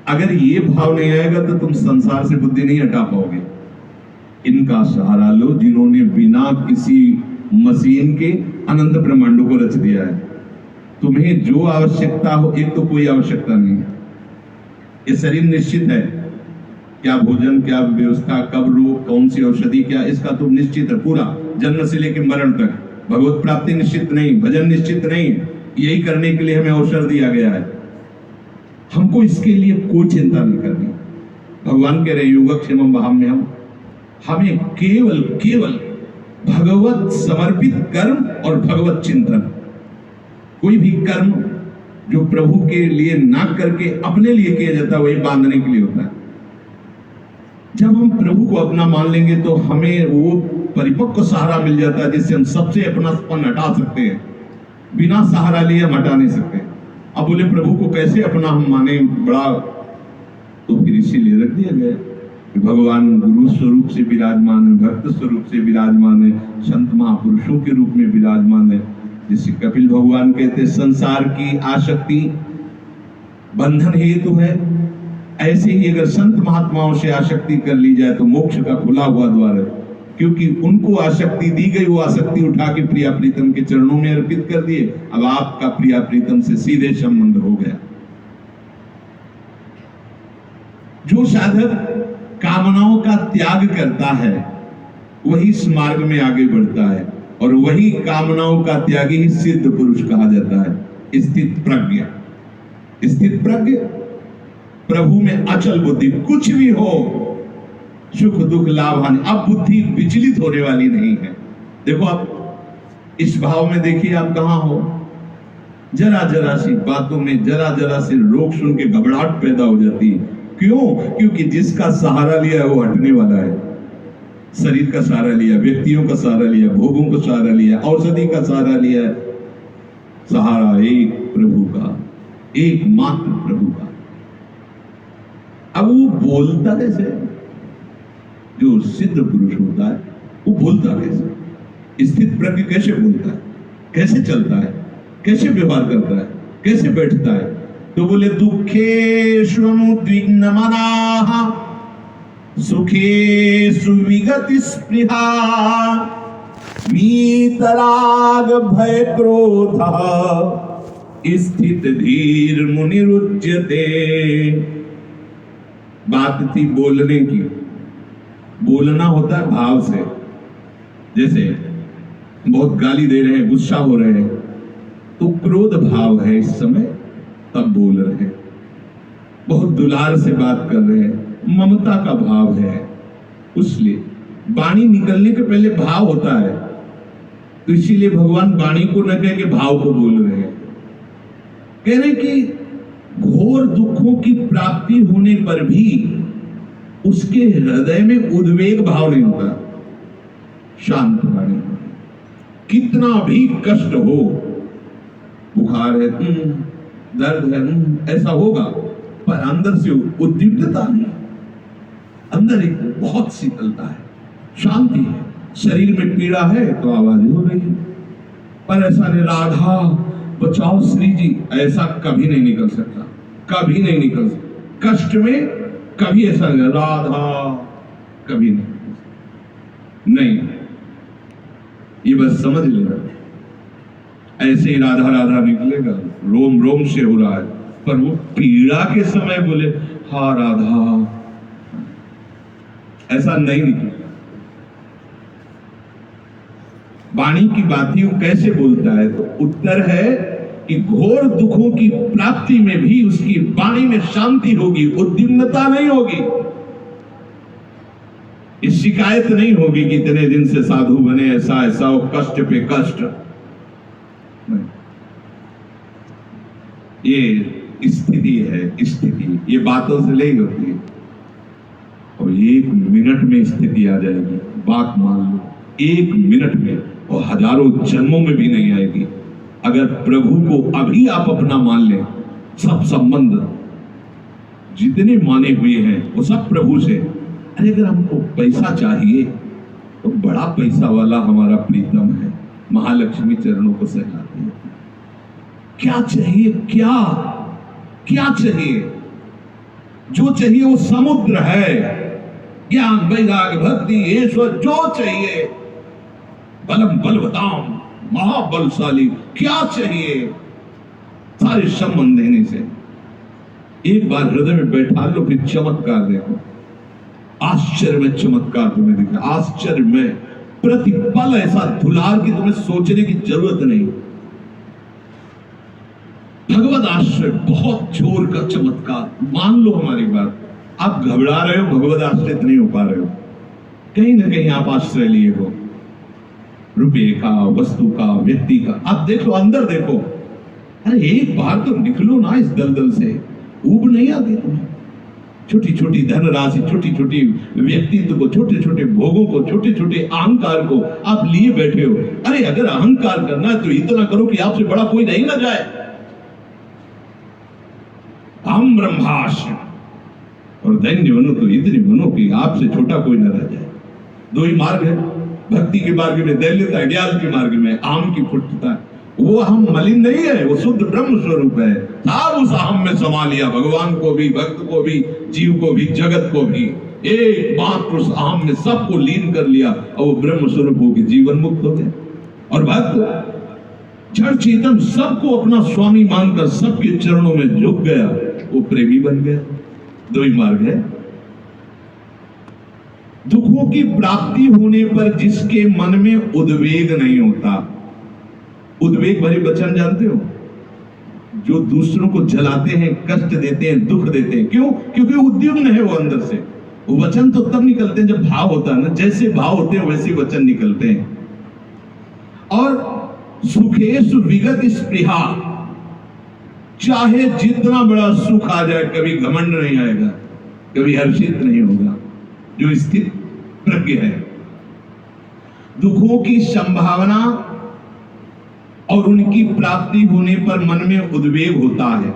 अगर ये भाव नहीं आएगा तो तुम संसार से बुद्धि नहीं हटा पाओगे। इनका सहारा लो जिन्होंने बिना किसी मशीन के अनंत ब्रह्मांडों को रच दिया है। तुम्हें जो आवश्यकता हो, एक तो कोई आवश्यकता नहीं है, ये शरीर निश्चित है, क्या भोजन, क्या व्यवस्था, कब रोग, कौन सी औषधि, क्या, इसका तो निश्चित है पूरा, जन्म से लेकर मरण तक। भगवत प्राप्ति निश्चित नहीं, भजन निश्चित नहीं, यही करने के लिए हमें अवसर दिया गया है। हमको इसके लिए कोई चिंता नहीं करनी। भगवान कह रहे योगक्षेमम वहाम्यहम्, हमें केवल केवल भगवत समर्पित कर्म और भगवत चिंतन। कोई भी कर्म जो प्रभु के लिए ना करके अपने लिए किया जाता है वही बांधने के लिए होता है। जब हम प्रभु को अपना मान लेंगे तो हमें वो परिपक्व सहारा मिल जाता है जिससे हम सबसे अपनापन हटा सकते हैं। बिना सहारा लिए हम हटा नहीं सकते। अब बोले प्रभु को कैसे अपना हम माने, बड़ा, तो फिर इसीलिए रख दिया गया कि भगवान गुरु स्वरूप से विराजमान है, भक्त स्वरूप से विराजमान है, संत महापुरुषों के रूप में विराजमान है। जिसे कपिल भगवान कहते संसार की आसक्ति बंधन हेतु है, ऐसे ही अगर संत महात्माओं से आसक्ति कर ली जाए तो मोक्ष का खुला हुआ द्वार है। क्योंकि उनको आसक्ति दी गई, वो आसक्ति उठा के प्रिया प्रीतम के चरणों में अर्पित कर दिए। अब आपका प्रिया प्रीतम से सीधे संबंध हो गया। जो साधक कामनाओं का त्याग करता है वही इस मार्ग में आगे बढ़ता है, और वही कामनाओं का त्यागी ही सिद्ध पुरुष कहा जाता है। स्थित प्रज्ञ, स्थित प्रज्ञ, प्रभु में अचल बुद्धि, कुछ भी हो, सुख दुख लाभ हानि, अब बुद्धि विचलित होने वाली नहीं है। देखो आप इस भाव में देखिए, आप कहां हो, जरा जरा सी बातों में, जरा जरा से लोग सुन के घबराहट पैदा हो जाती है। क्यों? क्योंकि जिसका सहारा लिया है वो हटने वाला है। शरीर का सहारा लिया, व्यक्तियों का सहारा लिया, भोगों का सहारा लिया, औषधि का सहारा लिया। सहारा एक प्रभु का, एकमात्र प्रभु का। अब वो बोलता कैसे? जो सिद्ध पुरुष होता है वो बोलता कैसे? स्थित प्रज्ञ कैसे बोलता है, कैसे चलता है, कैसे व्यवहार करता है, कैसे बैठता है? तो बोले दुखेषु अनुद्विग्नमनाः सुखेषु विगत स्पृहा वीतराग भय क्रोध स्थित धीर मुनिरुच्यते। बात थी बोलने की। बोलना होता है भाव से। जैसे बहुत गाली दे रहे हैं, गुस्सा हो रहे हैं, तो क्रोध भाव है इस समय, तब बोल रहे हैं। बहुत दुलार से बात कर रहे हैं, ममता का भाव है, उसलिए वाणी निकलने के पहले भाव होता है। तो इसीलिए भगवान वाणी को न कह के भाव को बोल रहे हैं। कह रहे कि घोर दुखों की प्राप्ति होने पर भी उसके हृदय में उद्वेग भाव नहीं होता, शांत वाणी। कितना भी कष्ट हो, बुखार है, दर्द है, ऐसा होगा, पर अंदर से उद्विग्नता नहीं, अंदर एक बहुत शीतलता है, शांति है। शरीर में पीड़ा है तो आवाज हो रही है, पर ऐसा नहीं राधा बचाओ श्री जी, ऐसा कभी नहीं निकल सकता, कभी नहीं निकल सकता। कष्ट में कभी ऐसा नहीं, राधा कभी नहीं, ये बस समझ लेना। ऐसे ही राधा राधा निकलेगा, रोम रोम से हो रहा है, पर वो पीड़ा के समय बोले हा राधा, ऐसा नहीं निकलेगा। वाणी की बात ही वो कैसे बोलता है? तो उत्तर है कि घोर दुखों की प्राप्ति में भी उसकी वाणी में शांति होगी, उद्विग्नता नहीं होगी, इस शिकायत नहीं होगी कि इतने दिन से साधु बने, ऐसा ऐसा हो, कष्ट पे कष्ट। ये स्थिति है, स्थिति ये बातों से नहीं होती है, और 1 मिनट में स्थिति आ जाएगी। बात मान लो, 1 मिनट में, और हजारों जन्मों में भी नहीं आएगी। अगर प्रभु को अभी आप अपना मान लें, सब संबंध जितने माने हुए हैं वो सब प्रभु से। अरे अगर हमको पैसा चाहिए तो बड़ा पैसा वाला हमारा प्रीतम है, महालक्ष्मी चरणों को सहलाती है। क्या चाहिए, क्या क्या चाहिए? जो चाहिए वो समुद्र है, ज्ञान वैराग्य भक्ति ईश्वर जो चाहिए, बलम बलवताम महाबलशाली, क्या चाहिए? सारे संबंध देने से एक बार हृदय में बैठा लो, फिर चमत्कार देखो। आश्चर्य में चमत्कार तुम्हें दिखे, आश्चर्य में प्रतिपल ऐसा दुलार की तुम्हें सोचने की जरूरत नहीं। भगवत आश्रय बहुत जोर का चमत्कार। मान लो हमारी बात, आप घबरा रहे हो, भगवत आश्रित नहीं हो पा रहे हो, कहीं ना कहीं आप आश्रय लिए हो, रुपये का, वस्तु का, व्यक्ति का। आप देख लो, अंदर देखो, अरे एक बार तो निकलो ना इस दलदल से। ऊब नहीं आती तुम्हें? छोटी छोटी धनराशि, छोटी छोटी व्यक्तित्व को, छोटे छोटे भोगों को, छोटे छोटे अहंकार को आप लिए बैठे हो। अरे अगर अहंकार करना है तो इतना करो कि आपसे बड़ा कोई नहीं ना जाए। हम ब्रह्मास्म और दैन्य बनो तो इतने बनो कि आपसे छोटा कोई न रह जाए। दो ही मार्ग है, भक्ति के मार्ग में दैन्यता, ज्ञान के मार्ग में आम की फुटता। वो हम मलिन नहीं है, वो शुद्ध ब्रह्म स्वरूप है। सब उस अहम में समा लिया, भगवान को भी, भक्त को भी, जीव को भी, जगत को भी, एक मात्र उस अहम में सबको लीन कर लिया और वो ब्रह्म स्वरूप होकर जीवन मुक्त हो गए। और भक्त जड़ चेतन सबको अपना स्वामी मानकर सबके चरणों में झुक गया, वो प्रेमी बन गया। दो ही मार्ग है। दुखों की प्राप्ति होने पर जिसके मन में उद्वेग नहीं होता, उद्वेग भरे वचन जानते हो, जो दूसरों को जलाते हैं, कष्ट देते हैं, दुख देते हैं, क्यों? क्योंकि उद्विग्न है वो अंदर से। वो वचन तो तब निकलते हैं जब भाव होता है ना, जैसे भाव होते हैं वैसे वचन निकलते हैं। और सुखेशु विगत स्पृहा, चाहे जितना बड़ा सुख आ जाए, कभी घमंड नहीं आएगा, कभी हर्षित नहीं होगा। जो स्थित प्रज्ञ है, दुखों की संभावना और उनकी प्राप्ति होने पर मन में उद्वेग होता है।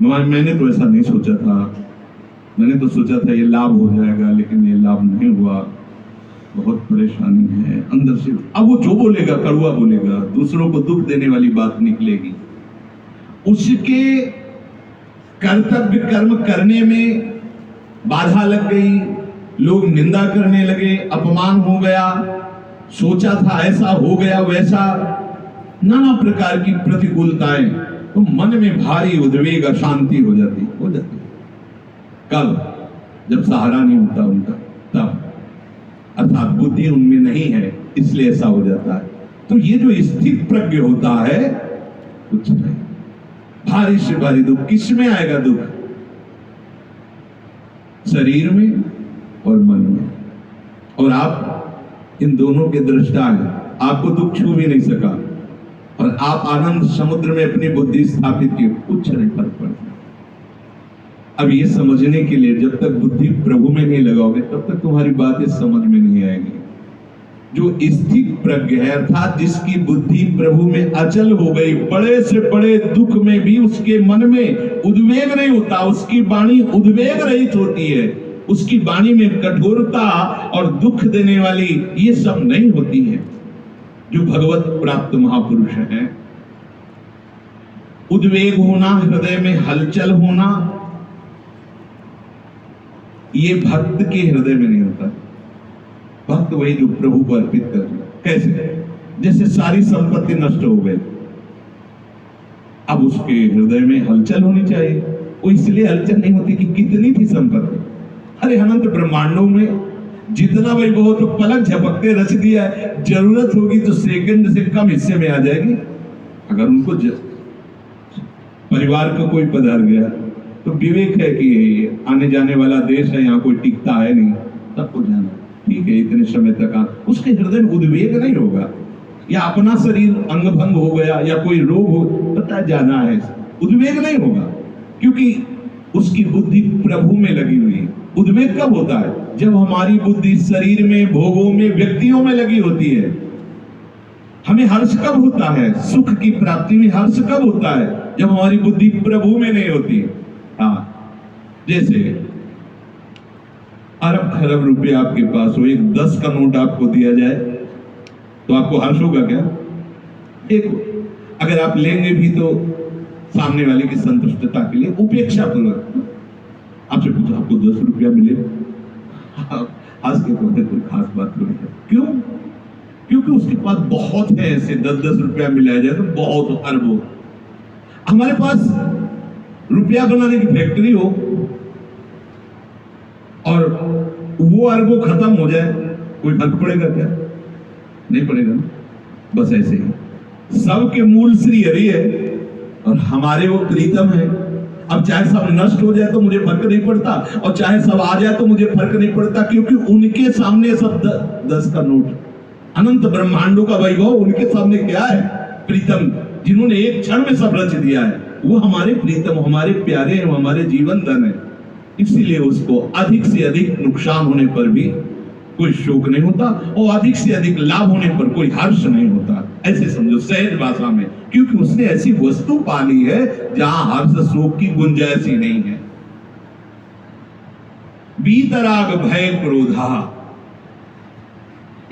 मैंने तो ऐसा नहीं सोचा था, मैंने तो सोचा था ये लाभ हो जाएगा, लेकिन ये लाभ नहीं हुआ, बहुत परेशानी है अंदर से। अब वो जो बोलेगा कड़वा बोलेगा, दूसरों को दुख देने वाली बात निकलेगी। उसके कर्तव्य कर्म करने में बाधा लग गई, लोग निंदा करने लगे, अपमान हो गया, सोचा था ऐसा हो गया वैसा, नाना प्रकार की प्रतिकूलताएं, तो मन में भारी उद्वेग, अशांति हो जाती। कब? जब सहारा नहीं होता उनका, तब। अर्थात बुद्धि उनमें नहीं है, इसलिए ऐसा हो जाता है। तो ये जो स्थित प्रज्ञ होता है, कुछ नहीं, भारी से भारी दुख। किस में आएगा दुख? शरीर में और मन में। और आप इन दोनों के दृष्टा हैं, आपको दुख छू भी नहीं सका और आप आनंद समुद्र में अपनी बुद्धि स्थापित की, कुछ नहीं फर्क पड़ता। अब ये समझने के लिए जब तक बुद्धि प्रभु में नहीं लगाओगे तब तक तुम्हारी बातें समझ में नहीं आएगी। जो स्थित प्रज्ञ है, अर्थात जिसकी बुद्धि प्रभु में अचल हो गई, बड़े से बड़े दुख में भी उसके मन में उद्वेग नहीं होता, उसकी वाणी उद्वेग रहित होती है, उसकी वाणी में कठोरता और दुख देने वाली ये सब नहीं होती है। जो भगवत प्राप्त महापुरुष है, उद्वेग होना, हृदय में हलचल होना, ये भक्त के हृदय में नहीं होता। भक्त वही जो प्रभु को अर्पित कर दिया। कैसे? जैसे सारी संपत्ति नष्ट हो गई, अब उसके हृदय में हलचल होनी चाहिए। वो इसलिए हलचल नहीं होती कि कितनी थी संपत्ति। अरे अनंत ब्रह्मांडों में जितना भाई बहुत तो पलक झपकते रच दिया है, जरूरत होगी तो सेकंड से कम हिस्से में आ जाएगी। अगर उनको परिवार का कोई पधार गया तो विवेक है कि आने जाने वाला देश है, यहाँ कोई टिकता है नहीं, सबको जाना ठीक है, इतने समय तक उसके हृदय में उद्वेग नहीं होगा। या अपना शरीर अंग भंग हो गया या कोई रोग हो, पता जाना है, उद्वेग नहीं होगा, क्योंकि उसकी बुद्धि प्रभु में लगी हुई है। उद्वेग कब होता है? जब हमारी बुद्धि शरीर में, भोगों में, व्यक्तियों में लगी होती है। हमें हर्ष कब होता है? सुख की प्राप्ति में हर्ष कब होता है? जब हमारी बुद्धि प्रभु में नहीं होती। हाँ, जैसे अरब खरब रुपए आपके पास हो, एक 10 का नोट आपको दिया जाए तो आपको हर्ष होगा क्या? एक अगर आप लेंगे भी तो सामने वाले की संतुष्टता के लिए उपेक्षा पूर्वक। आपसे पूछा आपको 10 रुपया मिले, हंस के कहते कोई खास बात नहीं है। क्यों? क्योंकि उसके पास बहुत है, ऐसे 10-10 रुपया मिलाया जाए तो बहुत अरबों। हमारे पास रुपया बनाने की फैक्ट्री हो और वो अरबों खत्म हो जाए, कोई फर्क पड़ेगा क्या? नहीं पड़ेगा ना। बस ऐसे ही सबके मूल श्री हरि है और हमारे वो प्रीतम है। अब चाहे सब नष्ट हो जाए तो मुझे फर्क नहीं पड़ता और चाहे सब आ जाए तो मुझे फर्क नहीं पड़ता, क्योंकि उनके सामने सब 10 का नोट, अनंत ब्रह्मांडों का वैभव उनके सामने क्या है? प्रीतम, जिन्होंने एक क्षण में सब रच दिया है, वो हमारे प्रीतम, हमारे प्यारे हैं, हमारे जीवन धन है। इसीलिए उसको अधिक से अधिक नुकसान होने पर भी कोई शोक नहीं होता और अधिक से अधिक लाभ होने पर कोई हर्ष नहीं होता। ऐसे समझो सहज भाषा में, क्योंकि उसने ऐसी वस्तु पाली है जहां हर्ष शोक की गुंजाइश ही नहीं है। बीतराग भय क्रोधा,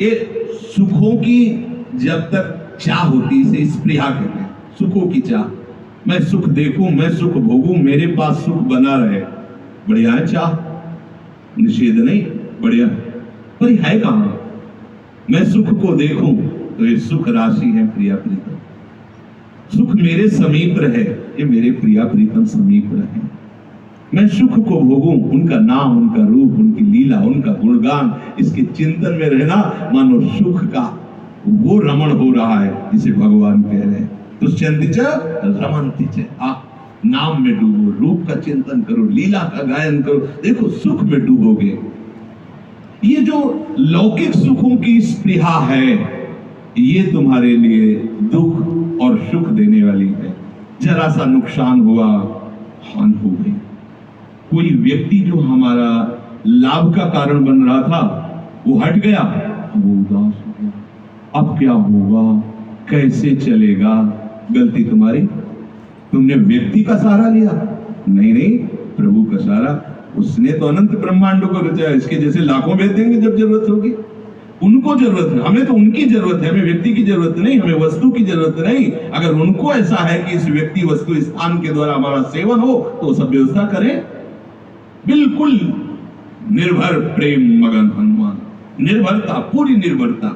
ये सुखों की जब तक चाह होती, इसे स्पृहा कहते हैं, सुखों की चाह। मैं सुख देखूं, मैं सुख भोगूं, मेरे पास सुख बना रहे, बढ़िया है चाह, निषेध नहीं, बढ़िया, पर है कहां? मैं सुख को देखूं तो ये सुख राशि है प्रिया प्रीतम, सुख मेरे समीप रहे, ये मेरे प्रिया प्रीतम समीप रहे। मैं सुख को भोगूं, उनका नाम, उनका रूप, उनकी लीला, उनका गुणगान, इसके चिंतन में रहना, मानो सुख का वो रमण हो रहा है जिसे भगवान कह रहे हैं। तुष्यन्ति च रमन्ति च, नाम में डूबो, रूप का चिंतन करो, लीला का गायन करो, देखो सुख में डूबोगे। ये जो लौकिक सुखों की स्पृहा है, ये तुम्हारे लिए दुख और सुख देने वाली है। जरा सा नुकसान हुआ, हानि हो गई। कोई व्यक्ति जो हमारा लाभ का कारण बन रहा था वो हट गया, वो उदास हो गया, अब क्या होगा, कैसे चलेगा? गलती तुम्हारी, तुमने व्यक्ति का सहारा लिया, नहीं, प्रभु का सहारा। उसने तो अनंत ब्रह्मांडों को रचा है, इसके जैसे लाखों भेज देंगे जब जरूरत होगी। उनको जरूरत है, हमें तो उनकी जरूरत है, हमें व्यक्ति की जरूरत नहीं, हमें वस्तु की जरूरत नहीं। अगर उनको ऐसा है कि इस व्यक्ति वस्तु स्थान के द्वारा हमारा सेवन हो तो सब व्यवस्था करें। बिल्कुल निर्भर प्रेम मगन हनुमान, निर्भरता, पूरी निर्भरता।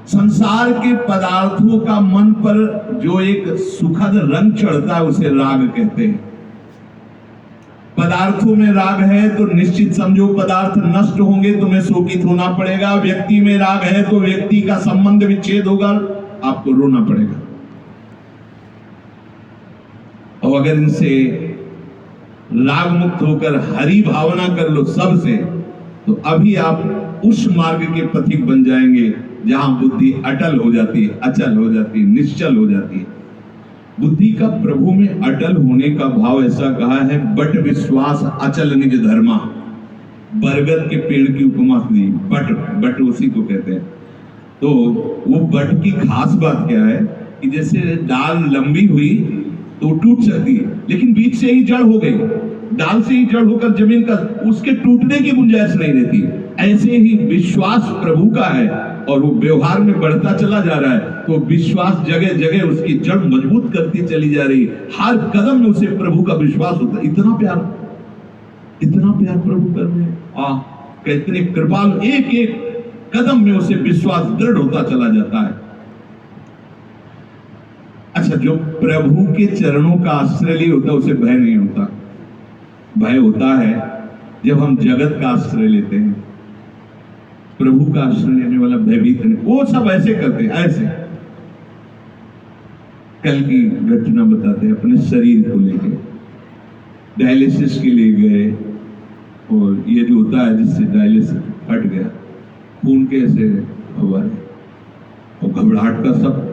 संसार के पदार्थों का मन पर जो एक सुखद रंग चढ़ता है उसे राग कहते हैं। पदार्थों में राग है तो निश्चित समझो पदार्थ नष्ट होंगे, तुम्हें शोकित होना पड़ेगा। व्यक्ति में राग है तो व्यक्ति का संबंध विच्छेद होगा, आपको रोना पड़ेगा। और अगर इनसे राग मुक्त होकर हरि भावना कर लो सबसे, तो अभी आप उस मार्ग के पथिक बन जाएंगे जहां बुद्धि अटल हो जाती है, अचल हो जाती है, निश्चल हो जाती है। बुद्धि का प्रभु में अटल होने का भाव ऐसा कहा है, बट विश्वास अचल निज धर्मा। बरगद के पेड़ की उपमा दी, बट उसी को कहते हैं। तो वो बट की खास बात क्या है कि जैसे डाल लंबी हुई तो टूट सकती है, लेकिन बीच से ही जड़ हो गई, डाल से ही जड़ होकर जमीन का, उसके टूटने की गुंजाइश नहीं रहती। ऐसे ही विश्वास प्रभु का है और वो व्यवहार में बढ़ता चला जा रहा है, तो विश्वास जगह जगह उसकी जड़ मजबूत करती चली जा रही है। हर कदम में उसे प्रभु का विश्वास होता है। इतना प्यार प्रभु कर रहे हैं, कितने कृपाल, एक एक कदम में उसे विश्वास दृढ़ होता चला जाता है। अच्छा, जो प्रभु के चरणों का आश्रय लिए होता है उसे भय नहीं होता। भय होता है जब हम जगत का आश्रय लेते हैं। प्रभु का आश्रय लेने वाला भयभीत नहीं। वो सब ऐसे करते हैं, ऐसे। कल की घटना बताते हैं, अपने शरीर को लेके डायलिसिस के लिए गए, और ये जो होता है जिससे डायलिसिस हट गया, खून के ऐसे हवा और घबराहट का सब,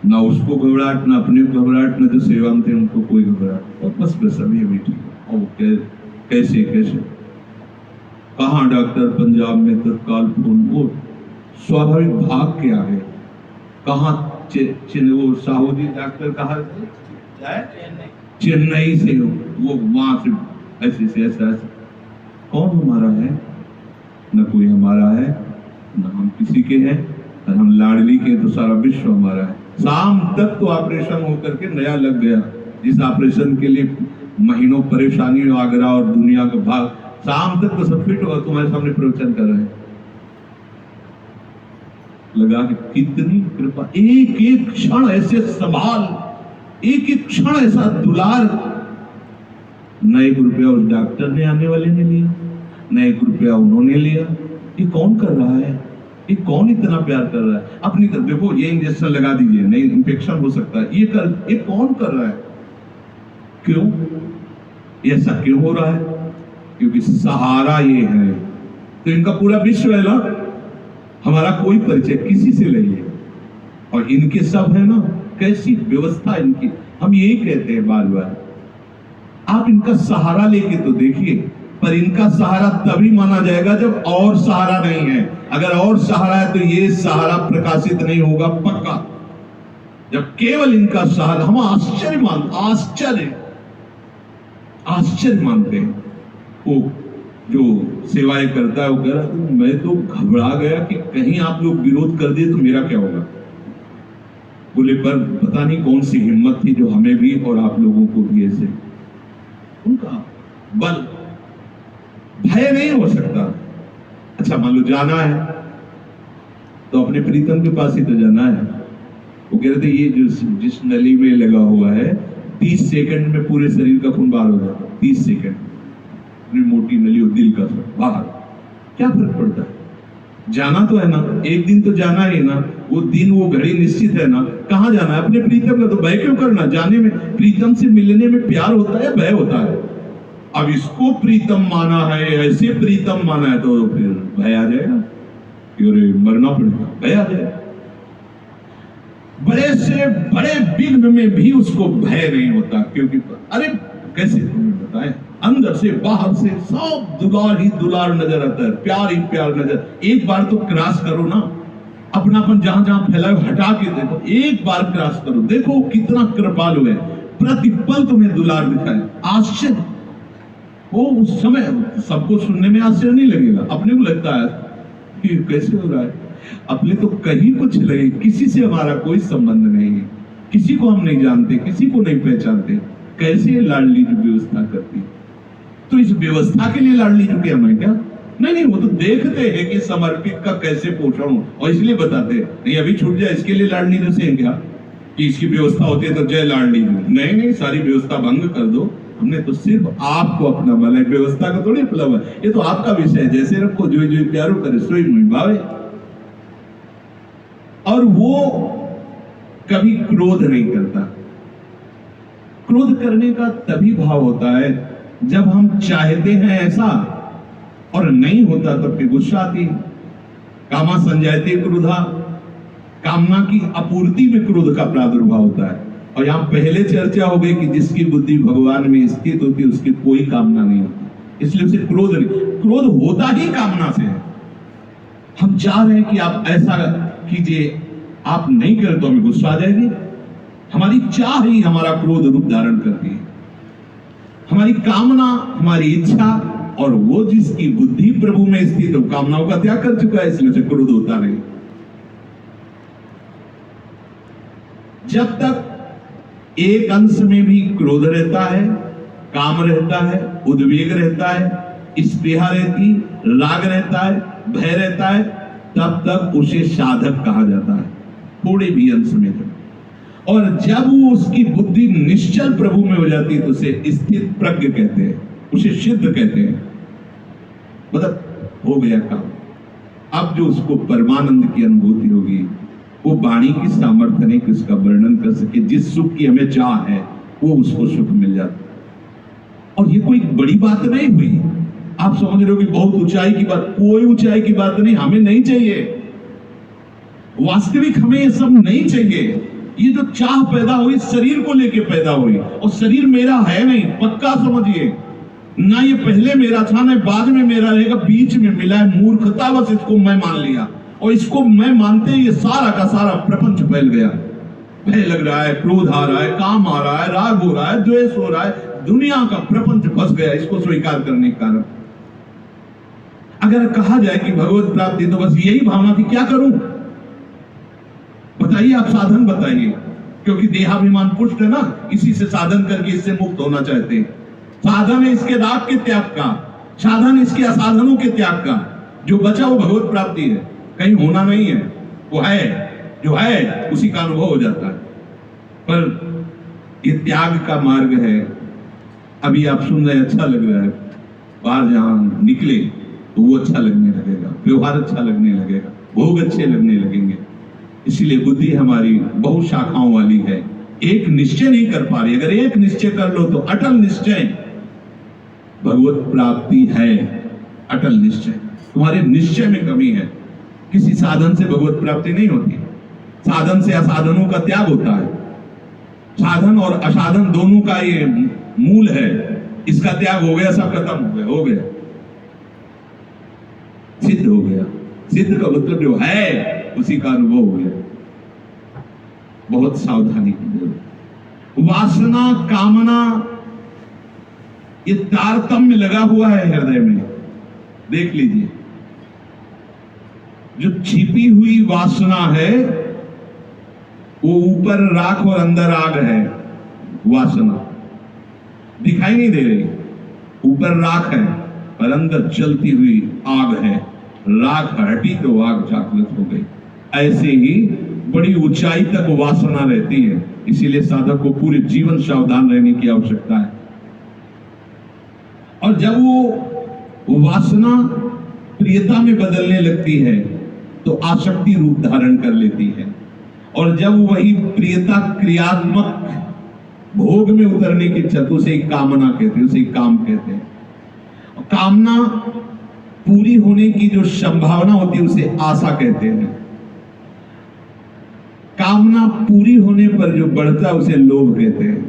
ना उसको घबराहट, ना अपने को घबराहट, ना जो सेवा में थे उनको कोई घबराहट, और बस अभी ठीक है। और कैसे कहाँ डॉक्टर, पंजाब में तत्काल फोन। वो स्वाभाविक भाग क्या है, कहाँ वो साहूदी डॉक्टर कहा, चेन्नई से, वो वहां से ऐसे से ऐसा। कौन हमारा है? न कोई हमारा है, न हम किसी के हैं। और हम लाडली के तो सारा विश्व हमारा है। शाम तक तो ऑपरेशन होकर के नया लग गया, जिस ऑपरेशन के लिए महीनों परेशानी आगरा और दुनिया का भाग, शाम तक तो सब फिट हुआ, तुम्हारे सामने प्रवचन कर रहे हैं। लगा कि कितनी कृपा, एक एक क्षण ऐसे संभाल, एक एक क्षण ऐसा दुलार। न 1 रुपया उस डॉक्टर ने आने वाले ने लिया, न 1 रुपया उन्होंने लिया। ये कौन कर रहा है? ये कौन इतना प्यार कर रहा है? अपनी तरफ देखो, ये इंजेक्शन लगा दीजिए, नहीं इंफेक्शन हो सकता है, ये कौन कर रहा है? क्यों ऐसा क्यों हो रहा है? क्योंकि सहारा ये है। तो इनका पूरा विश्व है ना, हमारा कोई परिचय किसी से नहीं है, और इनके सब है ना। कैसी व्यवस्था इनकी, हम यही कहते हैं बार बार, आप इनका सहारा लेके तो देखिए। पर इनका सहारा तभी माना जाएगा जब और सहारा नहीं है। अगर और सहारा है तो ये सहारा प्रकाशित नहीं होगा पक्का। जब केवल इनका सहारा, हम आश्चर्य मानते हैं। वो जो सेवाएं करता है वो कह रहा, मैं तो घबरा गया कि कहीं आप लोग विरोध कर दिए तो मेरा क्या होगा। बोले पर पता नहीं कौन सी हिम्मत थी जो हमें भी और आप लोगों को भी ऐसे, उनका बल, भय नहीं हो सकता। अच्छा मान लो जाना है तो अपने प्रीतम के पास ही तो जाना है। वो कह रहे थे ये जिस नली में लगा हुआ है 30 सेकंड में पूरे शरीर का खून बाहर हो जाता है। 30 सेकंड, इतनी मोटी नली हो, दिल का सब बाहर, क्या फर्क पड़ता है? जाना तो है ना, एक दिन तो जाना है ना। वो दिन, वो घड़ी निश्चित है ना। कहाँ जाना है? अपने प्रीतम का। तो भय क्यों करना? जाने में, प्रीतम से मिलने में प्यार होता है, भय होता है। अब इसको प्रीतम माना है, ऐसे प्रीतम माना है, तो फिर भय आ जाएगा, अरे मरना पड़ेगा, भय आ जाएगा। बड़े से बड़े विघ्न में भी उसको भय नहीं होता, क्योंकि अरे कैसे तुम्हें बताएं, अंदर से बाहर से सब दुलार ही दुलार नजर आता है, प्यार ही प्यार नजर। एक बार तो क्रॉस करो ना, अपनापन जहां जहां फैला है हटा के देखो, एक बार क्रॉस करो, देखो कितना कृपालु है, प्रतिपल तुम्हें दुलार दिखाए। आश्चर्य, वो उस समय सबको सुनने में आश्चर्य नहीं लगेगा, अपने को लगता है कि कैसे हो रहा है। अपने तो कहीं कुछ लगे, किसी से हमारा कोई संबंध नहीं है, किसी को हम नहीं जानते, किसी को नहीं पहचानते, कैसे लाडली जो व्यवस्था करती। तो इस व्यवस्था के लिए लाडली जो क्या हमें क्या नहीं, वो तो देखते हैं कि समर्पित का कैसे पोषण हो, और इसलिए बताते हैं नहीं अभी छूट जाए इसके लिए लाडली जो से क्या कि इसकी व्यवस्था होती है तो जय लाडली जो। नहीं, सारी व्यवस्था भंग कर दो। हमने तो सिर्फ आपको अपना माना है, व्यवस्था का थोड़ी अपना है। ये तो आपका विषय है, जैसे रखो, जो प्यारो करे सोई भावे। और वो कभी क्रोध नहीं करता। क्रोध करने का तभी भाव होता है जब हम चाहते हैं ऐसा और नहीं होता, तब फिर गुस्सा आती। कामा संजायते क्रोधा, कामना की आपूर्ति में क्रोध का प्रादुर्भाव होता है। और यहां पहले चर्चा हो गई कि जिसकी बुद्धि भगवान में स्थित होती है उसकी कोई कामना नहीं होती, इसलिए उसे क्रोध नहीं। क्रोध होता ही कामना से है। हम चाह रहे हैं कि आप ऐसा कीजिए, आप नहीं करें तो हमें गुस्सा आ जाएगी। हमारी चाह ही हमारा क्रोध रूप धारण करती है, हमारी कामना, हमारी इच्छा। और वो जिसकी बुद्धि प्रभु में स्थित है, कामनाओं का त्याग कर चुका है, इसलिए उसे क्रोध होता नहीं। जब तक एक अंश में भी क्रोध रहता है, काम रहता है, उद्वेग रहता है, स्पृहा रहती, राग रहता है, भय रहता है, तब तक उसे साधक कहा जाता है, थोड़े भी अंश में जब। और जब वो उसकी बुद्धि निश्चल प्रभु में हो जाती है तो उसे स्थित प्रज्ञ कहते हैं, उसे सिद्ध कहते हैं। मतलब हो गया काम। अब जो उसको परमानंद की अनुभूति होगी, वो वाणी की सामर्थ्य नहीं कि उसका वर्णन कर सके। जिस सुख की हमें चाह है वो उसको सुख मिल जाता। और ये कोई बड़ी बात नहीं हुई। आप समझ रहे हो कि बहुत ऊंचाई की बात, कोई ऊंचाई की बात नहीं, हमें नहीं चाहिए। वास्तविक हमें ये सब नहीं चाहिए। ये जो चाह पैदा हुई शरीर को लेके पैदा हुई, और शरीर मेरा है नहीं, पक्का समझिए। ना ये पहले मेरा था ना बाद में मेरा रहेगा, बीच में मिला है। मूर्खता बस इसको मैं मान लिया, और इसको मैं मानते ही ये सारा का सारा प्रपंच फैल गया। भय लग रहा है, क्रोध आ रहा है, काम आ रहा है, राग हो रहा है, द्वेष हो रहा है, दुनिया का प्रपंच फंस गया इसको स्वीकार करने के कारण। अगर कहा जाए कि भगवत प्राप्ति तो बस यही भावना थी, क्या करूं? पता बताइए, आप साधन बताइए, क्योंकि देहाभिमान पुष्ट है ना, इसी से साधन करके इससे मुक्त होना चाहते हैं। साधन है इसके राग के त्याग का, साधन इसके असाधनों के त्याग का। जो बचा वो भगवत प्राप्ति है, कहीं होना नहीं है, वो है, जो है उसी का अनुभव हो जाता है। पर ये त्याग का मार्ग है। अभी आप सुन रहे, अच्छा लग रहा है, बाहर जहां निकले तो वो अच्छा लगने लगेगा, व्यवहार अच्छा लगने लगेगा, भोग अच्छे लगने लगेंगे। इसीलिए बुद्धि हमारी बहुत शाखाओं वाली है, एक निश्चय नहीं कर पा रही। अगर एक निश्चय कर लो तो अटल निश्चय भगवत प्राप्ति है। अटल निश्चय, तुम्हारे निश्चय में कमी है। किसी साधन से भगवत प्राप्ति नहीं होती, साधन से असाधनों का त्याग होता है। साधन और असाधन दोनों का ये मूल है, इसका त्याग हो गया, सब खत्म हो गया, सिद्ध हो गया। सिद्ध का मतलब जो है उसी का अनुभव हो गया। बहुत सावधानी की जरूरत। वासना, कामना, ये तारतम्य लगा हुआ है हृदय में। देख लीजिए, जो छिपी हुई वासना है वो ऊपर राख और अंदर आग है। वासना दिखाई नहीं दे रही, ऊपर राख है और अंदर चलती हुई आग है। राख हटी तो आग जागृत हो गई। ऐसे ही बड़ी ऊंचाई तक वासना रहती है। इसीलिए साधक को पूरे जीवन सावधान रहने की आवश्यकता है। और जब वो वासना प्रियता में बदलने लगती है तो आसक्ति रूप धारण कर लेती है। और जब वही प्रियता क्रियात्मक भोग में उतरने की इच्छा, तो उसे कामना कहते हैं, उसे काम कहते हैं। और कामना पूरी होने की जो संभावना होती है उसे आशा कहते हैं। कामना पूरी होने पर जो बढ़ता है उसे लोभ कहते हैं।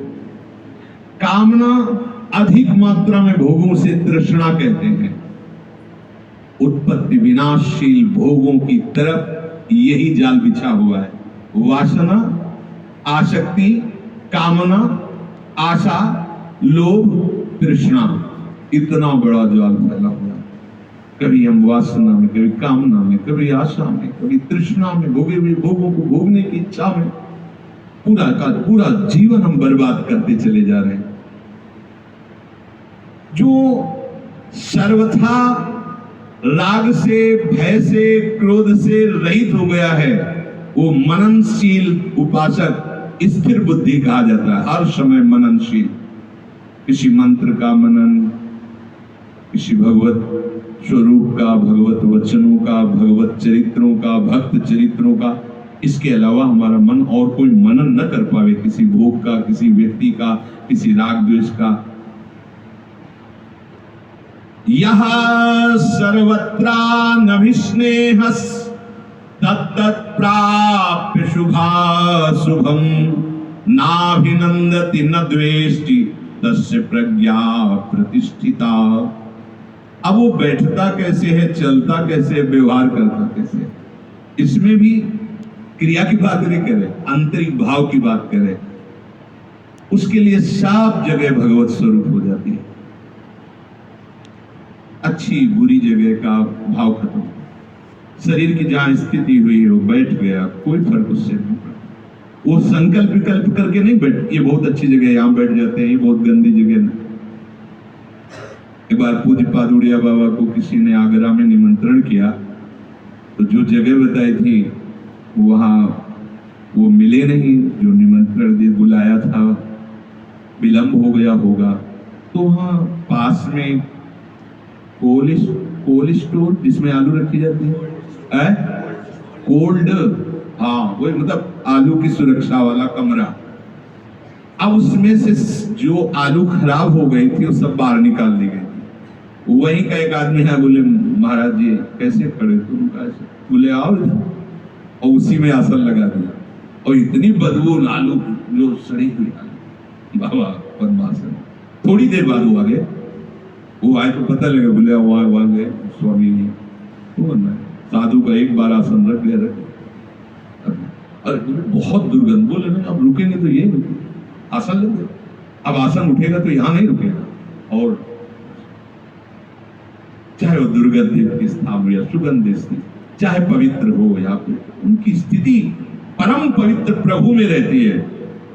कामना अधिक मात्रा में भोगों से तृष्णा कहते हैं। उत्पत्ति विनाशशील भोगों की तरफ यही जाल बिछा हुआ है। वासना, आसक्ति, कामना, आशा, लोभ, तृष्णा, इतना बड़ा जाल फैला हुआ है। कभी हम वासना में, कभी कामना में, कभी आशा में, कभी तृष्णा में, भोगे हुए भोगों को भोगने की इच्छा में पूरा का पूरा जीवन हम बर्बाद करते चले जा रहे हैं। जो सर्वथा राग से, भय से, क्रोध से रहित हो गया है, वो मननशील उपासक स्थिर बुद्धि कहा जाता है। हर समय मननशील, किसी मंत्र का मनन, किसी भगवत स्वरूप का, भगवत वचनों का, भगवत चरित्रों का, भक्त चरित्रों का। इसके अलावा हमारा मन और कोई मनन न कर पावे, किसी भोग का, किसी व्यक्ति का, किसी राग द्वेष का। यह सर्वत्रा नभिस्नेहस तत्तत् प्राप्य शुभाशुभम नाभिनंदति न द्वेष्टि तस्य प्रज्ञा प्रतिष्ठिता। अब वो बैठता कैसे है, चलता कैसे है, व्यवहार करता कैसे है, इसमें भी क्रिया की बात नहीं करे, आंतरिक भाव की बात करे। उसके लिए सब जगह भगवत स्वरूप हो जाती है। अच्छी बुरी जगह का भाव खत्म। शरीर की जहां स्थिति हुई है वो बैठ गया, कोई फर्क उससे नहीं पड़ा। वो संकल्प विकल्प करके नहीं बैठ, ये बहुत अच्छी जगह है यहां बैठ जाते हैं, ये बहुत गंदी जगह नहीं। एक बार पूज्य पादुड़िया बाबा को किसी ने आगरा में निमंत्रण किया, तो जो जगह बताई थी वहां वो मिले नहीं, जो निमंत्रण दे बुलाया था, विलंब हो गया होगा। तो वहां पास में कोल्ड स्टोर जिसमें आलू रखी जाती है, कोल्ड, हाँ वही, मतलब आलू की सुरक्षा वाला कमरा। अब उसमें से जो आलू खराब हो गई थी वो सब बाहर निकाल दी गई। वहीं का एक आदमी है, बोले महाराज जी कैसे खड़े तुम, कैसे? बोले आओ इधर, और उसी में आसन लगा दिया। और इतनी बदबू आलू जो सड़ी हुई आलू, बाबा पद्मासन। थोड़ी देर बाद वो आ गए, वो आए तो पता लगा, बोले वहां गए स्वामी जी, तो साधु का एक बार आसन रख गया, अरे बहुत दुर्गंध। बोले नहीं अब रुकेंगे तो यही रुके, आसन लग गए, अब आसन उठेगा तो यहाँ नहीं रुकेगा। और चाहे वो दुर्गंधित स्थान या सुगंधित, चाहे पवित्र हो या फिर उनकी स्थिति परम पवित्र प्रभु में रहती है,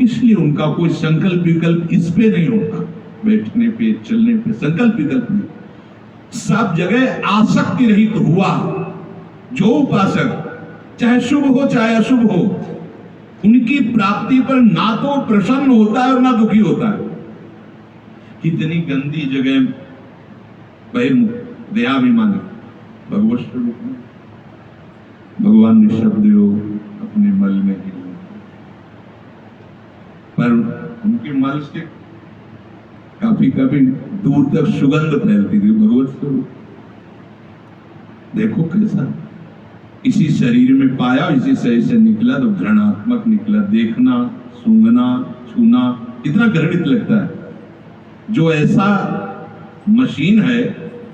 इसलिए उनका कोई संकल्प विकल्प इस पे नहीं होता, बैठने पे चलने पे संकल्प विकल्प नहीं, सब जगह आसक्ति रहित हुआ। जो उपासक चाहे शुभ हो चाहे अशुभ हो, उनकी प्राप्ति पर ना तो प्रसन्न होता है और ना दुखी होता है। कितनी गंदी जगह बहिर्मुख दयाभिमानी भगवत स्वरूप में भगवान ने शब्द अपने मल में ही, पर उनके मल से काफी दूर तक सुगंध फैलती थी भगवत स्वरूप। देखो कैसा इसी शरीर में पाया, इसी शरीर से निकला तो घृणात्मक निकला। देखना, सूंघना, छूना इतना घृणित लगता है। जो ऐसा मशीन है,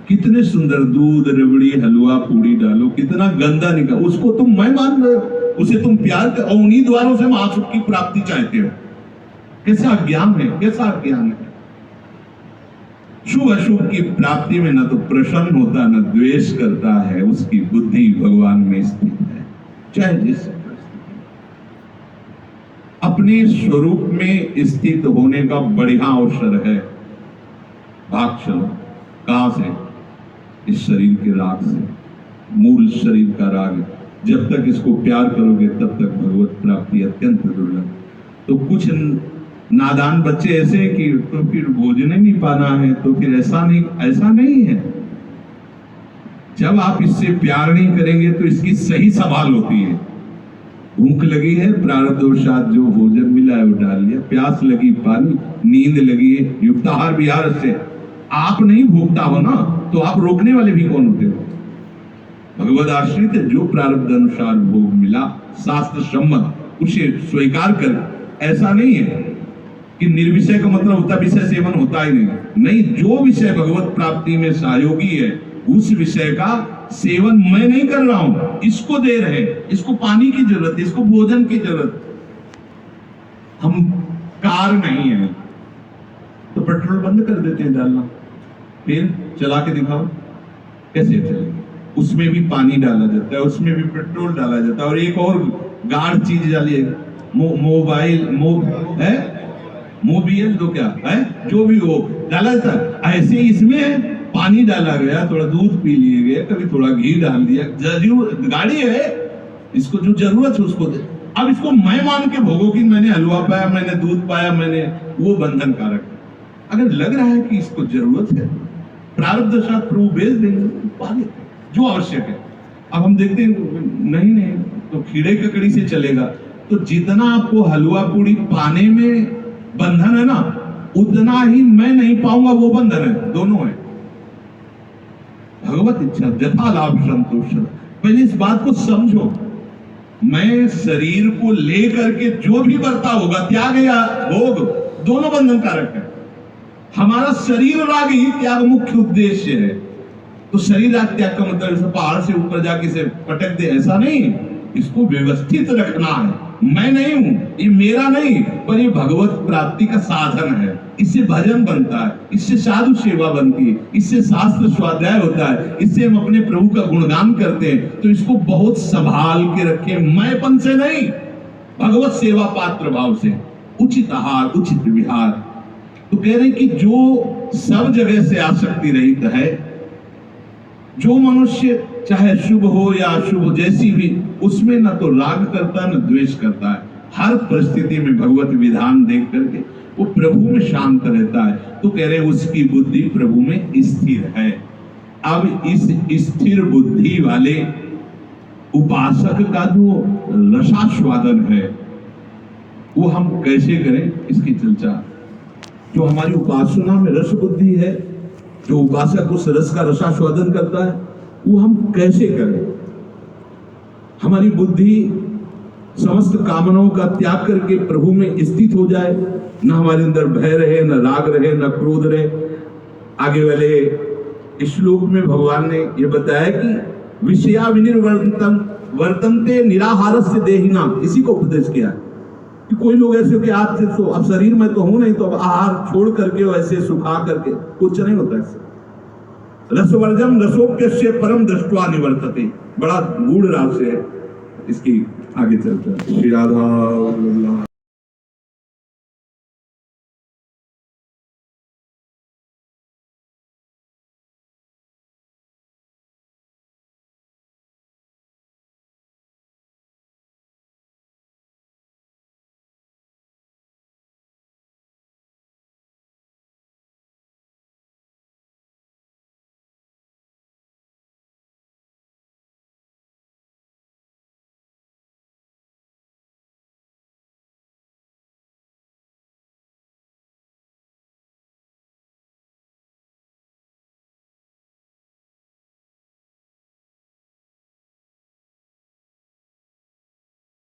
कितने सुंदर दूध, रबड़ी, हलवा, पूड़ी डालो, कितना गंदा निकला, उसको तुम मैं मान रहे हो, उसे तुम प्यार कर, और उन्हीं द्वारों से महासुख की प्राप्ति चाहते हो। कैसा अज्ञान है, कैसा अज्ञान है। शुभ अशुभ की प्राप्ति में न तो प्रसन्न होता न द्वेष करता है, उसकी बुद्धि भगवान में स्थित है। चाहे जिस अपने स्वरूप में स्थित होने का बढ़िया अवसर है। भाग चलो, कहां से? इस शरीर के राग से, मूल शरीर का राग है। जब तक इसको प्यार करोगे तब तक भगवत प्राप्ति अत्यंत दुर्लभ। तो कुछ नादान बच्चे ऐसे कि तो फिर भोजन नहीं पाना है, तो फिर ऐसा नहीं है। जब आप इससे प्यार नहीं करेंगे तो इसकी सही संभाल होती है। भूख लगी है, प्रारब्धवशात जो भोजन मिला है वो डाल लिया, प्यास लगी पानी, नींद लगी है युक्ताहार विहार से। आप नहीं भोगता हो ना, तो आप रोकने वाले भी कौन होते हो? भगवद आश्रित जो प्रारब्ध अनुसार भोग मिला शास्त्र सम्मत उसे स्वीकार कर। ऐसा नहीं है कि निर्विषय का मतलब होता विषय सेवन होता ही नहीं। जो विषय भगवत प्राप्ति में सहयोगी है उस विषय का सेवन मैं नहीं कर रहा हूं, इसको दे रहे हैं। इसको पानी की जरूरत है, इसको भोजन की जरूरत। हम कार नहीं है तो पेट्रोल बंद कर देते हैं डालना, फिर चला के दिखाओ कैसे चलेगी। उसमें भी पानी डाला जाता है, उसमें भी पेट्रोल डाला जाता है, और एक और गाढ़ चीज डाली है, मोबाइल तो क्या है, जो भी हो डाला जाता है। ऐसे इसमें पानी डाला गया, थोड़ा दूध पी लिए गए, कभी थोड़ा घी डाल दिया। गाड़ी है, इसको जो जरूरत है उसको दे। अब इसको मैं मान के भोगो कि मैंने हलवा पाया, मैंने दूध पाया, मैंने, वो बंधन कारक है। अगर लग रहा है कि इसको जरूरत है, प्रारब्ध साथ प्रभु भेज देंगे, पा लेते जो आवश्यक है। अब हम देखते हैं नहीं तो खीड़े ककड़ी से चलेगा। तो जितना आपको हलवा पूड़ी पाने में बंधन है ना, उतना ही मैं नहीं पाऊंगा वो बंधन है। दोनों है। भगवत इच्छा जथा लाभ संतोष। पहले इस बात को समझो, मैं शरीर को लेकर के जो भी बर्ता होगा, त्याग या भोग, दोनों बंधन कारक है। हमारा शरीर राग ही त्याग मुख्य उद्देश्य है। तो शरीर राग त्याग का मतलब पहाड़ से ऊपर जाके से पटक दे, ऐसा नहीं। इसको व्यवस्थित रखना है। मैं नहीं हूं, ये मेरा नहीं, पर ये भगवत प्राप्ति का साधन है। इससे भजन बनता है, इससे साधु सेवा बनती है, इससे शास्त्र स्वाध्याय होता है, इससे हम अपने प्रभु का गुणगान करते हैं। तो इसको बहुत संभाल के रखें, मैंपन से नहीं, भगवत सेवा पात्र भाव से। उचित आहार, उचित विहार। तो कह रहे कि जो सब जगह से आसक्ति रहित है, जो मनुष्य चाहे शुभ हो या अशुभ जैसी भी, उसमें न तो राग करता न द्वेष करता है। हर परिस्थिति में भगवत विधान देख करके वो प्रभु में शांत रहता है। तो कह रहे उसकी बुद्धि प्रभु में स्थिर है। अब इस स्थिर बुद्धि वाले उपासक का जो रसास्वादन है वो हम कैसे करें, इसकी चर्चा। जो हमारी उपासना में रस बुद्धि है, जो उपासक उस रस का रसास्वादन करता है, वो हम कैसे करें। हमारी बुद्धि समस्त कामनाओं का त्याग करके प्रभु में स्थित हो जाए। न हमारे अंदर भय रहे, न राग रहे, न क्रोध रहे। आगे वाले श्लोक में भगवान ने ये बताया कि विषया विनिर्वर्तन वर्तन्ते निराहारस्य देहिना, इसी को उपदेश किया कि कोई लोग ऐसे कि आज से तो अब शरीर में तो हूं नहीं, तो अब आहार छोड़ करके ऐसे सुखा करके कुछ नहीं होता। इससे रसवर्जम रसोप्यस्य परम दृष्ट्वा निवर्तते, बड़ा गूढ़ रहस्य है इसकी
आगे चलते हैं। श्री राधा वल्लभ।